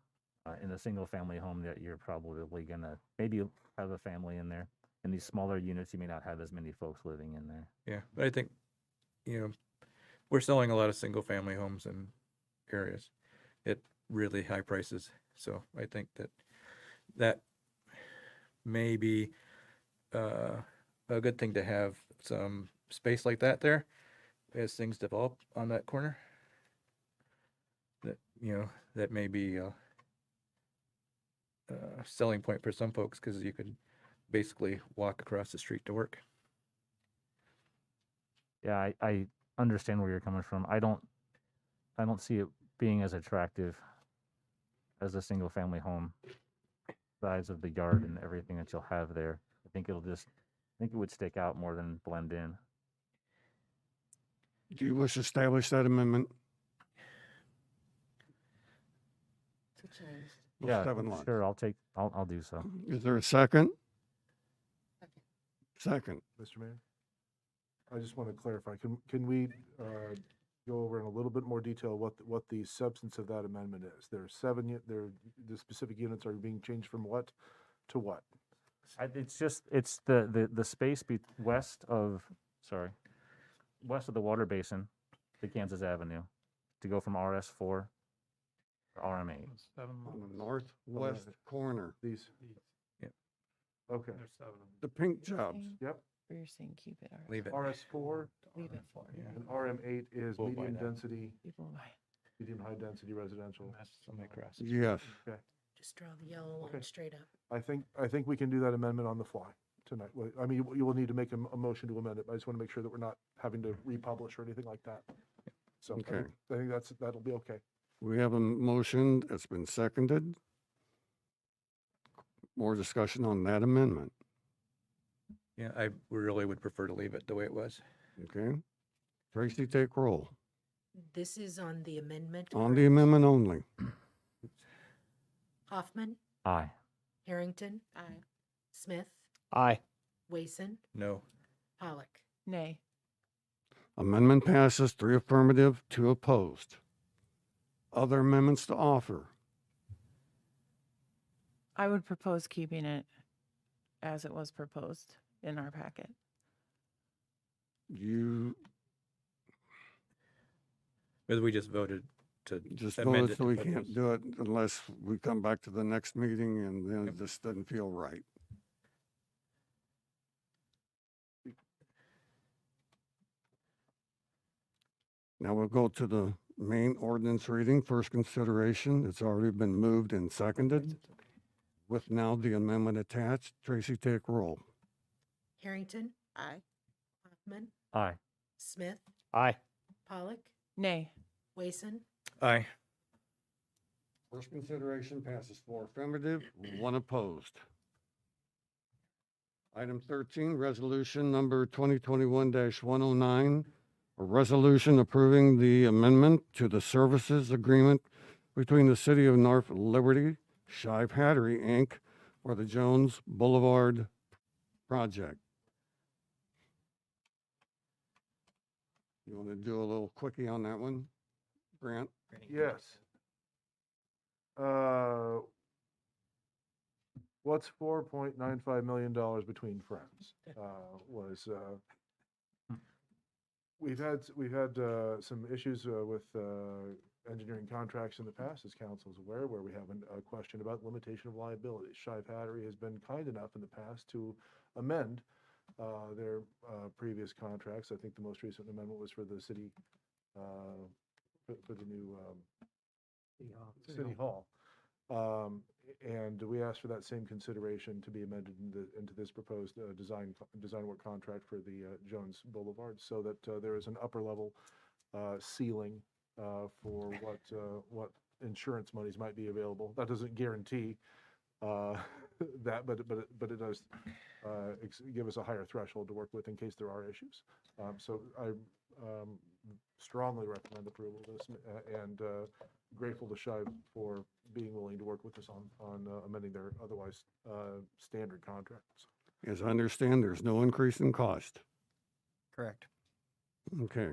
In a single-family home, that you're probably gonna maybe have a family in there. In these smaller units, you may not have as many folks living in there. Yeah, but I think, we're selling a lot of single-family homes in areas at really high prices. So I think that may be a good thing to have some space like that there as things develop on that corner. That may be a selling point for some folks because you could basically walk across the street to work. Yeah, I understand where you're coming from. I don't see it being as attractive as a single-family home. Size of the yard and everything that you'll have there. I think it would stick out more than blend in. Do you wish to establish that amendment? With Yeah, 7 lots. sure. I'll do so. Is there a second? Second. Mr. Mayor, I just want to clarify, can we go over in a little bit more detail what the substance of that amendment is? There are 7, the specific units are being changed from what to what? It's the space west of the water basin to Kansas Avenue to go from RS4 to RM8. On the northwest corner, These? Yep. Okay, the pink jobs. yep. Or you're saying keep it, or Leave it. RS4 leave it for and RM8 is We'll buy medium that. density, people. medium high density residential. Somebody across. Yes. Just draw the yellow line Okay. straight up. I think we can do that amendment on the fly tonight. Well, I mean, you will need to make a motion to amend it, but I just want to make sure that we're not having to republish or anything like that. So Okay. I think that'll be okay. We have a motion that's been seconded. More discussion on that amendment. Yeah, I really would prefer to leave it the way it was. Okay. Tracy, take roll. This is on the amendment. On the correct? amendment only. Hoffman, Aye. Harrington, Aye. Smith, Aye. Wason, No. Pollock. Nay. Amendment passes 3 affirmative, 2 opposed. Other amendments to offer. I would propose keeping it as it was proposed in our packet. You Whether we just voted to just amend voted it so to we put can't those- do it unless we come back to the next meeting and then it Yep. just doesn't feel right. Now we'll go to the main ordinance reading, first consideration. It's already been moved and seconded. With now the amendment attached, Tracy, take roll. Harrington, Aye. Hoffman, Aye. Smith, Aye. Pollock, Nay. Wason, Aye. First consideration passes 4 affirmative, 1 opposed. Item 13, resolution number 2021-109, a resolution approving the amendment to the services agreement between the City of North Liberty, Shive Hattery, Inc., for the Jones Boulevard project. You want to do a little quickie on that one, Grant? Yes. What's $4.95 million between friends? We've had some issues with engineering contracts in the past, as council is aware, where we have a question about limitation of liability. Shive Hattery has been kind enough in the past to amend their previous contracts. I think the most recent amendment was for the city, for the new City Hall. And we asked for that same consideration to be amended into this proposed design work contract for the Jones Boulevard, so that there is an upper level ceiling for what insurance monies might be available. That doesn't guarantee that, but it does give us a higher threshold to work with in case there are issues. So I strongly recommend approval of this, and grateful to Shive for being willing to work with us on amending their otherwise standard contracts. As I understand, there's no increase in cost. Correct. Okay.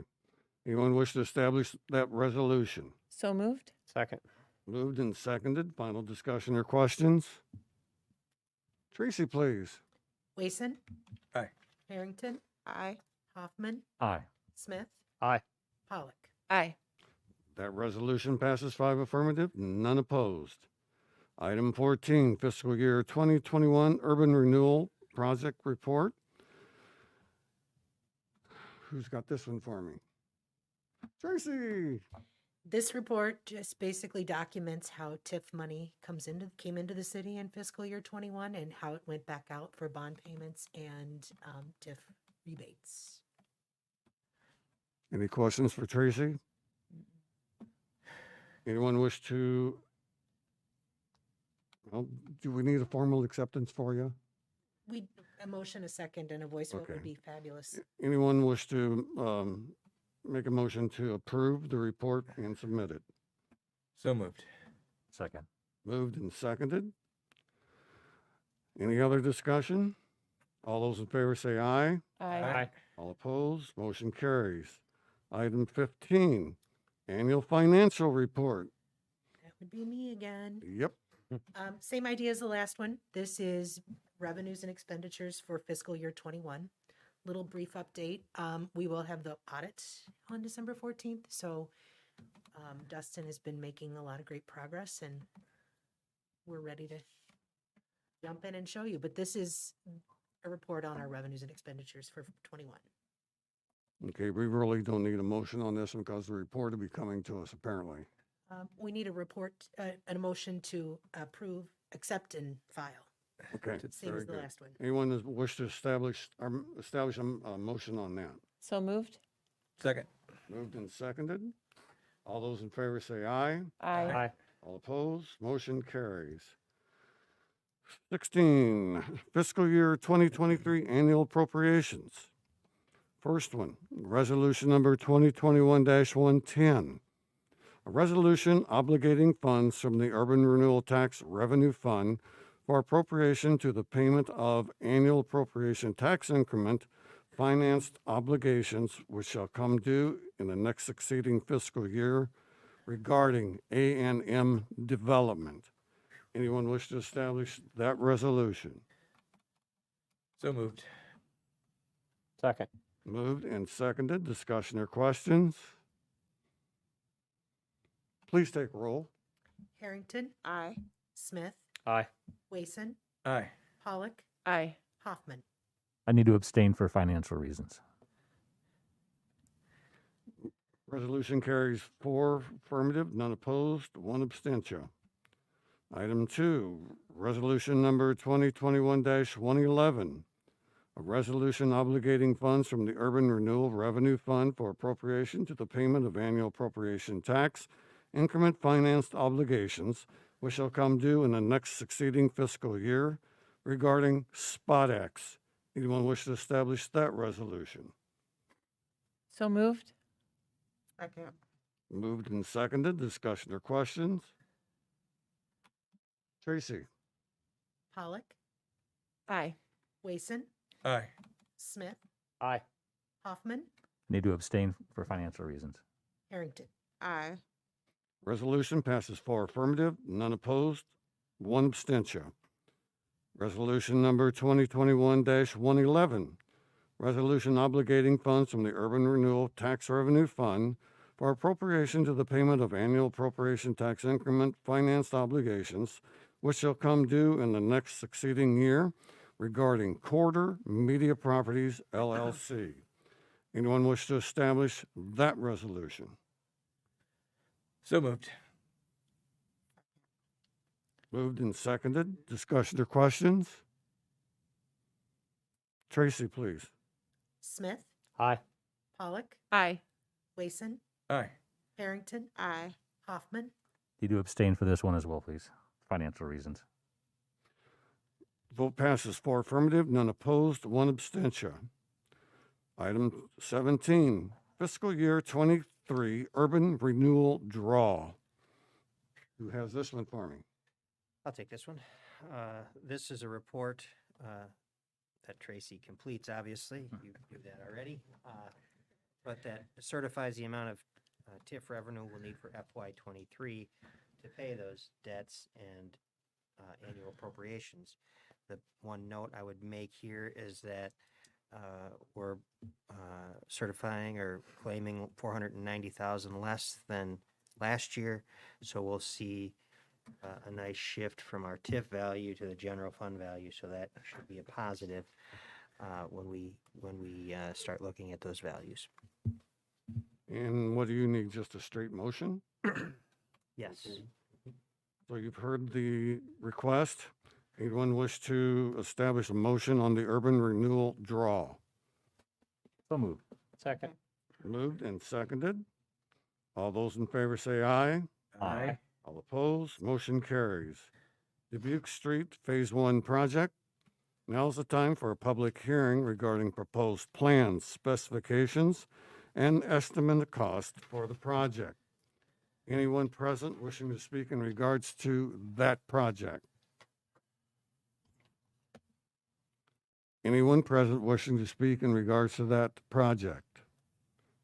Anyone wish to establish that resolution? So moved? Second. Moved and seconded. Final discussion or questions? Tracy, please. Wason, Aye. Harrington, Aye. Hoffman, Aye. Smith, Aye. Pollock. Aye. That resolution passes 5 affirmative, none opposed. Item 14, fiscal year 2021 urban renewal project report. Who's got this one for me? Tracy. This report just basically documents how TIF money came into the city in fiscal year 21 and how it went back out for bond payments and TIF rebates. Any questions for Tracy? Anyone wish to? Well, do we need a formal acceptance for you? A motion, a second, and a voice vote Okay. would be fabulous. Anyone wish to make a motion to approve the report and submit it? So moved. Second. Moved and seconded. Any other discussion? All those in favor say aye. Aye. All opposed, motion carries. Item 15, annual financial report. That would be me again. Yep. Same idea as the last one. This is revenues and expenditures for fiscal year 21. Little brief update. We will have the audit on December 14th. So Dustin has been making a lot of great progress and we're ready to jump in and show you. But this is a report on our revenues and expenditures for 21. Okay, we really don't need a motion on this one because the report will be coming to us apparently. We need a report, a motion to approve, accept, and file. Okay. Same very as the good. last one. Anyone that wish to establish a motion on that? So moved? Second. Moved and seconded. All those in favor say aye. Aye. All opposed, motion carries. 16, fiscal year 2023 annual appropriations. First one, resolution number 2021-110. A resolution obligating funds from the Urban Renewal Tax Revenue Fund for appropriation to the payment of annual appropriation tax increment financed obligations which shall come due in the next succeeding fiscal year regarding A&M development. Anyone wish to establish that resolution? So moved. Second. Moved and seconded. Discussion or questions? Please take roll. Harrington, Aye. Smith, Aye. Wason, Aye. Pollock, Aye. Hoffman. I need to abstain for financial reasons. Resolution carries 4 affirmative, none opposed, 1 abstention. Item 2, resolution number 2021-111. A resolution obligating funds from the Urban Renewal Revenue Fund for appropriation to the payment of annual appropriation tax increment financed obligations, which shall come due in the next succeeding fiscal year, regarding Spot X. Anyone wish to establish that resolution? So moved? Second. Moved and seconded. Discussion or questions? Tracy? Pollock, Aye. Wason, Aye. Smith, Aye. Hoffman, Need to abstain for financial reasons. Harrington. Aye. Resolution passes 4 affirmative, none opposed, 1 abstention. Resolution number 2021-111. Resolution obligating funds from the Urban Renewal Tax Revenue Fund for appropriation to the payment of annual appropriation tax increment financed obligations, which shall come due in the next succeeding year, regarding Corder Media Properties, LLC. Anyone wish to establish that resolution? So moved. Moved and seconded. Discussion or questions? Tracy, please. Smith, Aye. Pollock, Aye. Wason, Aye. Harrington, Aye. Hoffman, Need to abstain for this one as well, please. Financial reasons. Vote passes 4 affirmative, none opposed, 1 abstention. Item 17, fiscal year 23 urban renewal draw. Who has this one for me? I'll take this one. This is a report that Tracy completes, obviously. You do that already. But that certifies the amount of TIF revenue we'll need for FY '23 to pay those debts and annual appropriations. The one note I would make here is that we're certifying or claiming 490,000 less than last year. So we'll see a nice shift from our TIF value to the general fund value. So that should be a positive when we start looking at those values. And what do you need, just a straight motion? Yes. So you've heard the request. Anyone wish to establish a motion on the urban renewal draw? So moved. Second. Moved and seconded. All those in favor say aye. Aye. All opposed, motion carries. Dubuque Street Phase 1 project. Now's the time for a public hearing regarding proposed plans, specifications, and estimate of cost for the project. Anyone present wishing to speak in regards to that project? Anyone present wishing to speak in regards to that project?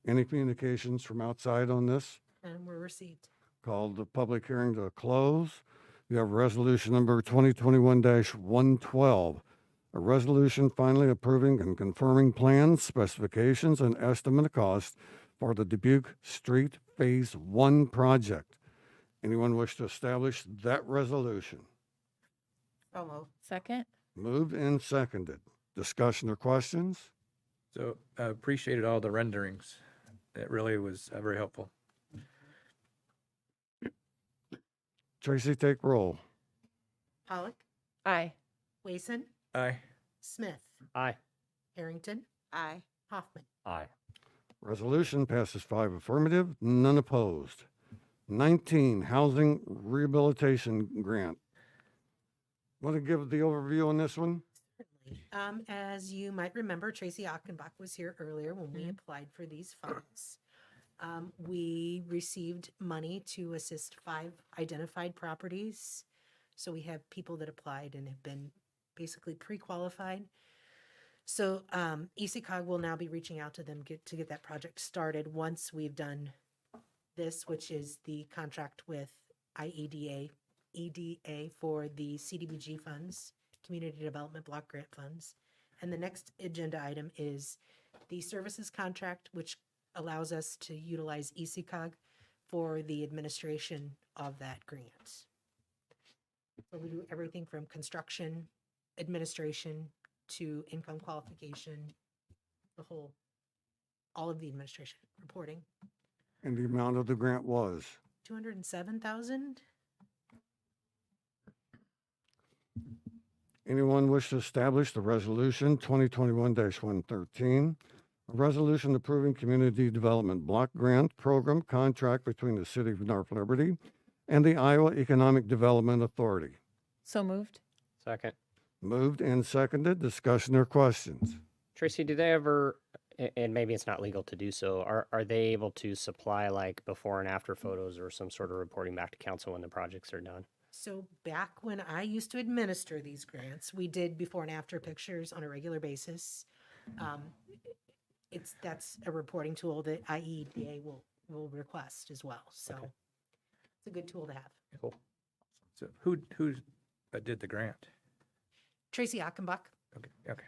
Any communications from outside on this? and were received. Called the public hearing to a close. We have resolution number 2021-112. A resolution finally approving and confirming plans, specifications, and estimate of cost for the Dubuque Street Phase 1 project. Anyone wish to establish that resolution? So moved. Second? Moved and seconded. Discussion or questions? So I appreciated all the renderings. It really was very helpful. Tracy, take roll. Pollock, Aye. Wason, Aye. Smith, Aye. Harrington, Aye. Hoffman. Aye. Resolution passes 5 affirmative, none opposed. 19, Housing Rehabilitation Grant. Want to give the overview on this one? As you might remember, Tracy Achenbach was here earlier when we applied for these funds. We received money to assist 5 identified properties. So we have people that applied and have been basically pre-qualified. So ECOG will now be reaching out to them to get that project started once we've done this, which is the contract with EDA for the CDBG funds, Community Development Block Grant Funds, And the next agenda item is the services contract, which allows us to utilize ECOG for the administration of that grant. So we do everything from construction, administration, to income qualification, all of the administration, reporting. And the amount of the grant was? 207,000? Anyone wish to establish the resolution 2021-113? A resolution approving community development block grant program contract between the City of North Liberty and the Iowa Economic Development Authority. So moved. Second. Moved and seconded. Discussion or questions? Tracy, do they ever, and maybe it's not legal to do so, are they able to supply like before and after photos or some sort of reporting back to council when the projects are done? So back when I used to administer these grants, we did before and after pictures on a regular basis. That's a reporting tool that IEDA will request as well. So Okay. it's a good tool to have. Cool. So who did the grant? Tracy Achenbach. Okay, okay.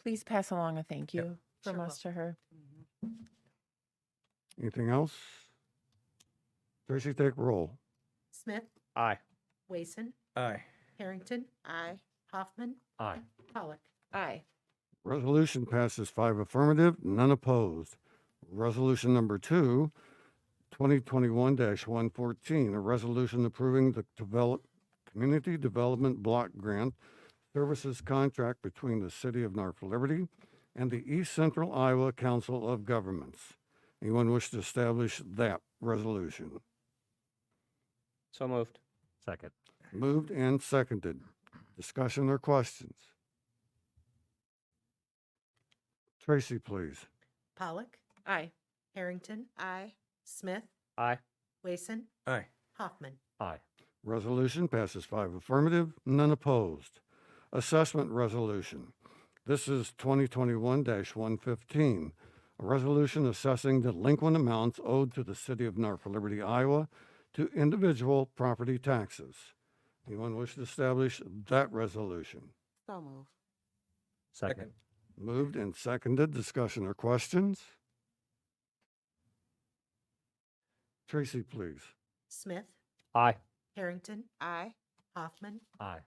Please pass along a thank you from Sure us to her. Anything else? Tracy, take roll. Smith, Aye. Wason, Aye. Harrington, Aye. Hoffman, Aye. Pollock. Aye. Resolution passes 5 affirmative, none opposed. Resolution number 2, 2021-114, a resolution approving the Community Development Block Grant Services Contract between the City of North Liberty and the East Central Iowa Council of Governments. Anyone wish to establish that resolution? So moved. Second. Moved and seconded. Discussion or questions? Tracy, please. Pollock, Aye. Harrington, Aye. Smith, Aye. Wason, Aye. Hoffman. Aye. Resolution passes 5 affirmative, none opposed. Assessment resolution. This is 2021-115, a resolution assessing delinquent amounts owed to the City of North Liberty, Iowa, to individual property taxes. Anyone wish to establish that resolution? So move. Second. Moved and seconded. Discussion or questions? Tracy, please. Smith, Aye. Harrington, Aye. Hoffman, Aye.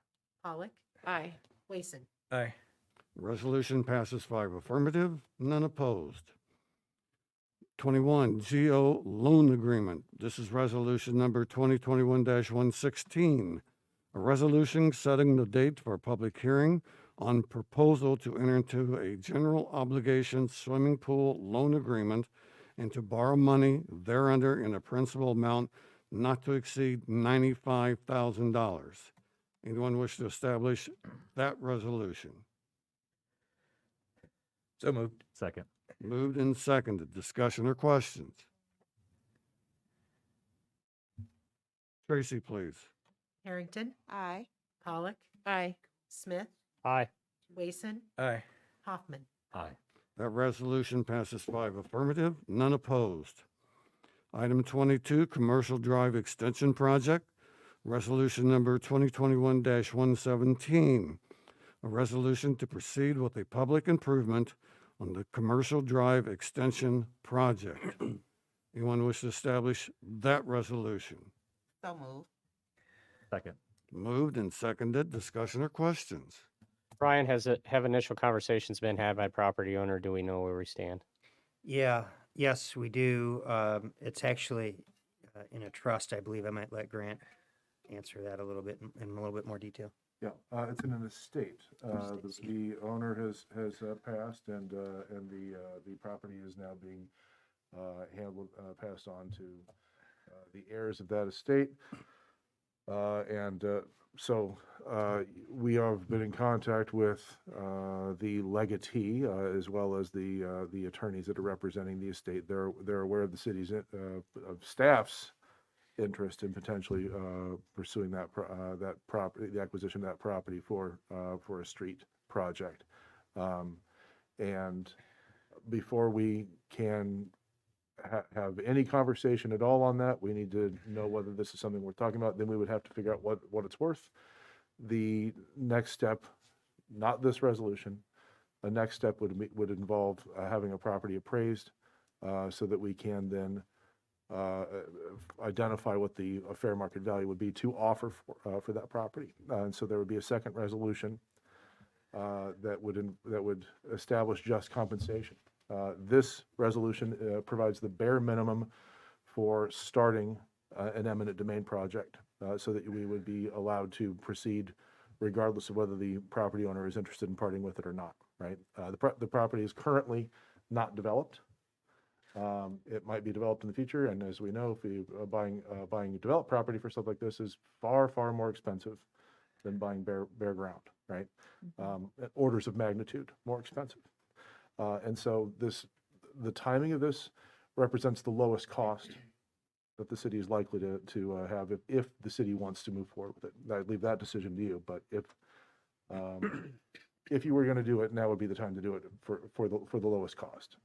Pollock, Aye. Wason. Aye. Resolution passes 5 affirmative, none opposed. 21, GO Loan Agreement. This is resolution number 2021-116. A resolution setting the date for a public hearing on proposal to enter into a general obligation swimming pool loan agreement and to borrow money thereunder in a principal amount not to exceed $95,000. Anyone wish to establish that resolution? So moved. Second. Moved and seconded. Discussion or questions? Tracy, please. Harrington, Aye. Pollock, Aye. Smith, Aye. Wason, Aye. Hoffman. Aye. That resolution passes 5 affirmative, none opposed. Item 22, Commercial Drive Extension Project, resolution number 2021-117. A resolution to proceed with a public improvement on the Commercial Drive Extension Project. Anyone wish to establish that resolution? So move. Second. Moved and seconded. Discussion or questions? Brian, have initial conversations been had by property owner? Do we know where we stand? Yeah, yes, we do. It's actually in a trust, I believe. I might let Grant answer that a little bit in a little bit more detail. Yeah, it's in an estate. The owner has passed, and the property is now being handled, passed on to the heirs of that estate. So we have been in contact with the legatee as well as the attorneys that are representing the estate. They're aware of the city's of staff's interest in potentially pursuing that property, the acquisition of that property for a street project. And before we can have any conversation at all on that, we need to know whether this is something we're talking about. Then we would have to figure out what it's worth. The next step, not this resolution, A next step would involve having a property appraised so that we can then identify what the fair market value would be to offer for that property. And so there would be a second resolution that would establish just compensation. This resolution provides the bare minimum for starting an eminent domain project so that we would be allowed to proceed regardless of whether the property owner is interested in parting with it or not, right? The property is currently not developed. It might be developed in the future, and as we know, if we buying developed property for stuff like this is far, far more expensive than buying bare ground, right? Orders of magnitude more expensive. And so the timing of this represents the lowest cost that the city is likely to have if the city wants to move forward with it. I'd leave that decision to you, but if you were going to do it, now would be the time to do it for the lowest cost.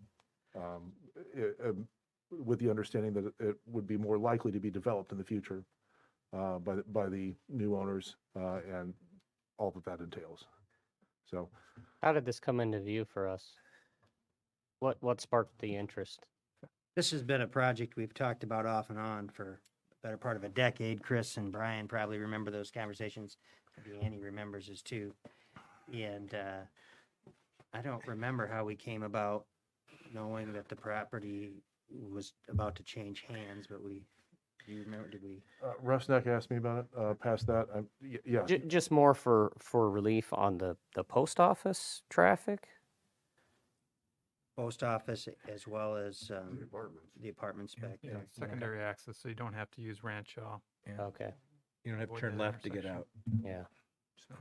With the understanding that it would be more likely to be developed in the future by the new owners and all that entails. So, How did this come into view for us? What sparked the interest? This has been a project we've talked about off and on for the better part of a decade. Chris and Brian probably remember those conversations. Maybe Annie remembers us too. And I don't remember how we came about knowing that the property was about to change hands, but do you remember, did we? Russ Neck asked me about it, past that. Yeah. Just more for relief on the post office traffic? Post office as well as the apartments back Yeah, there. secondary access, so you don't have to use Rancho. Okay, You don't have to turn left to get out. yeah. So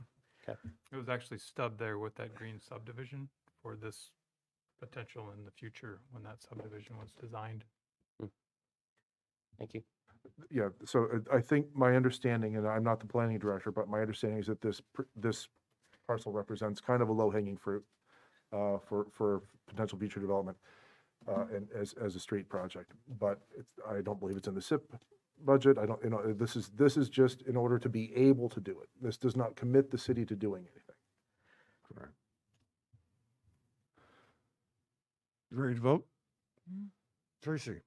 Okay. it was actually stubbed there with that green subdivision for this potential in the future when that subdivision was designed. Thank you. Yeah, so I think my understanding, and I'm not the planning director, but my understanding is that this parcel represents kind of a low-hanging fruit for potential future development and as a street project. But I don't believe it's in the SIP budget. I don't, this is just in order to be able to do it. This does not commit the city to doing anything. Correct. Ready to vote? Tracy?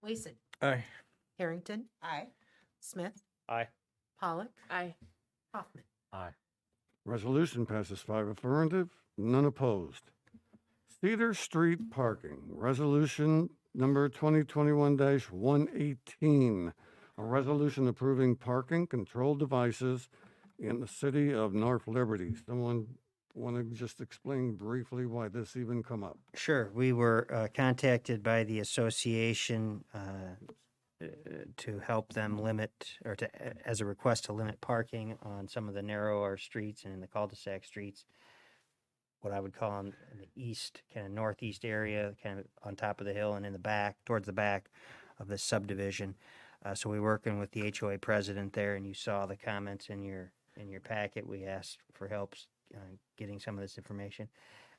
Wason, Aye. Harrington, Aye. Smith, Aye. Pollock, Aye. Hoffman. Resolution passes 5 affirmative, none opposed. Cedar Street Parking, Resolution number 2021-118. A resolution approving parking control devices in the city of North Liberty. Someone want to just explain briefly why this even come up? Sure. We were contacted by the association to help them limit, or as a request to limit parking on some of the narrower streets and in the cul-de-sac streets, what I would call in the east, kind of northeast area, kind of on top of the hill and in the back, towards the back of the subdivision. So we're working with the HOA president there, and you saw the comments in your packet. We asked for help getting some of this information.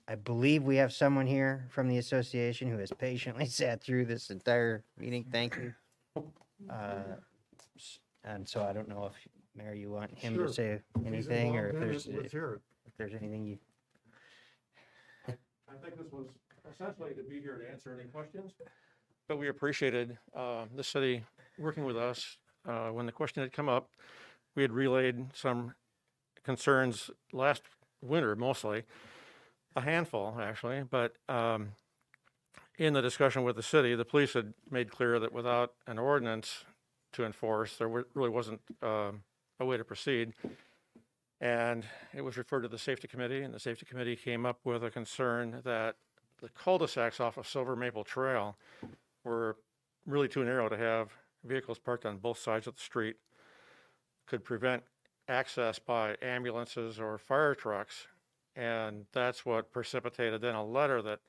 I believe we have someone here from the association who has patiently sat through this entire meeting. Thank you. And so I don't know if, Mayor, you want him to say anything, or if there's anything you. I think this was essentially to be here to answer any questions, but we appreciated the city working with us. When the question had come up, we had relayed some concerns last winter, mostly, a handful actually, but in the discussion with the city, the police had made clear that without an ordinance to enforce, there really wasn't a way to proceed. And it was referred to the safety committee, and the safety committee came up with a concern that the cul-de-sacs off of Silver Maple Trail were really too narrow to have vehicles parked on both sides of the street, could prevent access by ambulances or fire trucks. And that's what precipitated then a letter that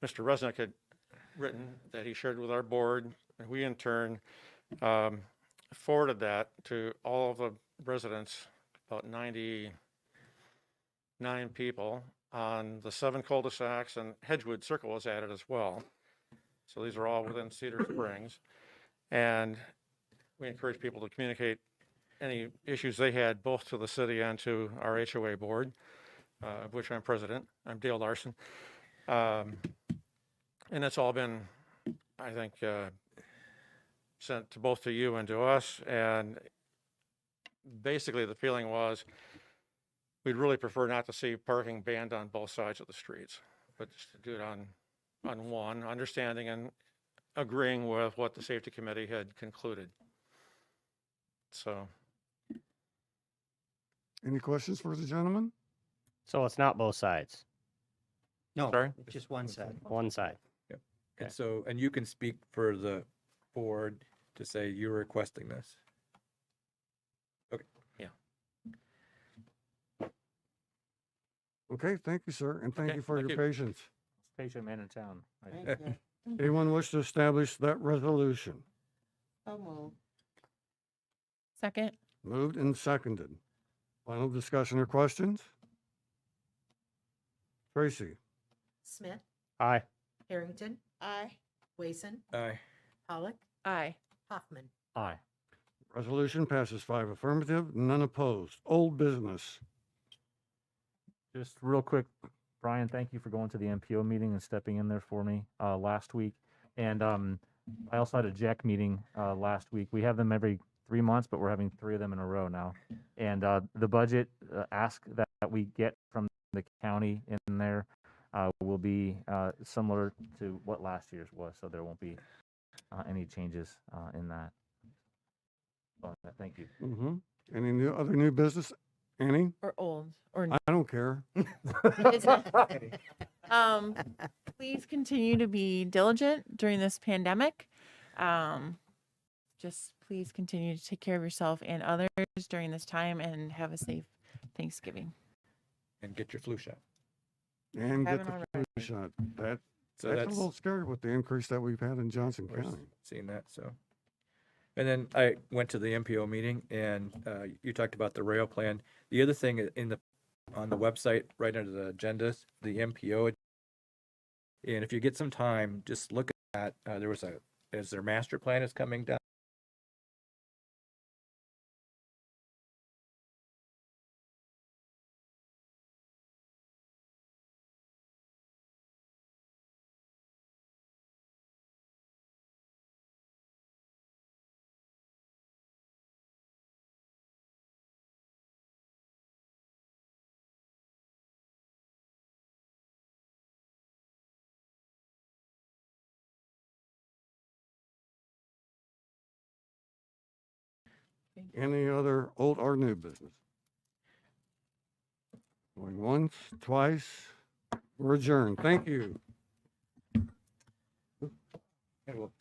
Mr. Rezoning had written that he shared with our board, and we in turn forwarded that to all of the residents, about 99 people on the 7 cul-de-sacs, and Hedgewood Circle was added as well. So these are all within Cedar Springs. And we encourage people to communicate any issues they had both to the city and to our HOA board. of which I'm president. I'm Dale Larson. And it's all been, I think, sent to both to you and to us. And basically the feeling was we'd really prefer not to see parking banned on both sides of the streets, but just to do it on one, understanding and agreeing with what the safety committee had concluded. So, Any questions for the gentleman? So it's not both sides, No, Sorry? it's just one side. one side. And so, and you can speak for the board to say you're requesting this. Okay, thank you, sir, and thank Okay, you for thank your you. patience. Patient man in town. Thank you. Anyone wish to establish that resolution? So moved. Second. Moved and seconded. Final discussion or questions? Tracy? Smith, Aye. Harrington, Aye. Wason, Aye. Pollock, Aye. Hoffman. Aye. Resolution passes 5 affirmative, none opposed. Old business. Just real quick, Brian, thank you for going to the MPO meeting and stepping in there for me last week. And I also had a JEC meeting last week. We have them every 3 months, but we're having 3 of them in a row now. And the budget ask that we get from the county in there will be similar to what last year's was, so there won't be any changes in that. So, thank you. Mm-hmm. Any other new business? Annie? Or old, or I don't care. please continue to be diligent during this pandemic. Just please continue to take care of yourself and others during this time, and have a safe Thanksgiving. And get your flu shot. And get Haven't the already. flu shot. That's So a little scary with the increase that we've had in Johnson we're County. seeing that, so. And then I went to the MPO meeting and you talked about the rail plan. The other thing on the website, right under the agendas, the MPO. And if you get some time, just look at, as their master plan is coming down. Any other old or new business? Going once, twice, we're adjourned. Thank you. And we'll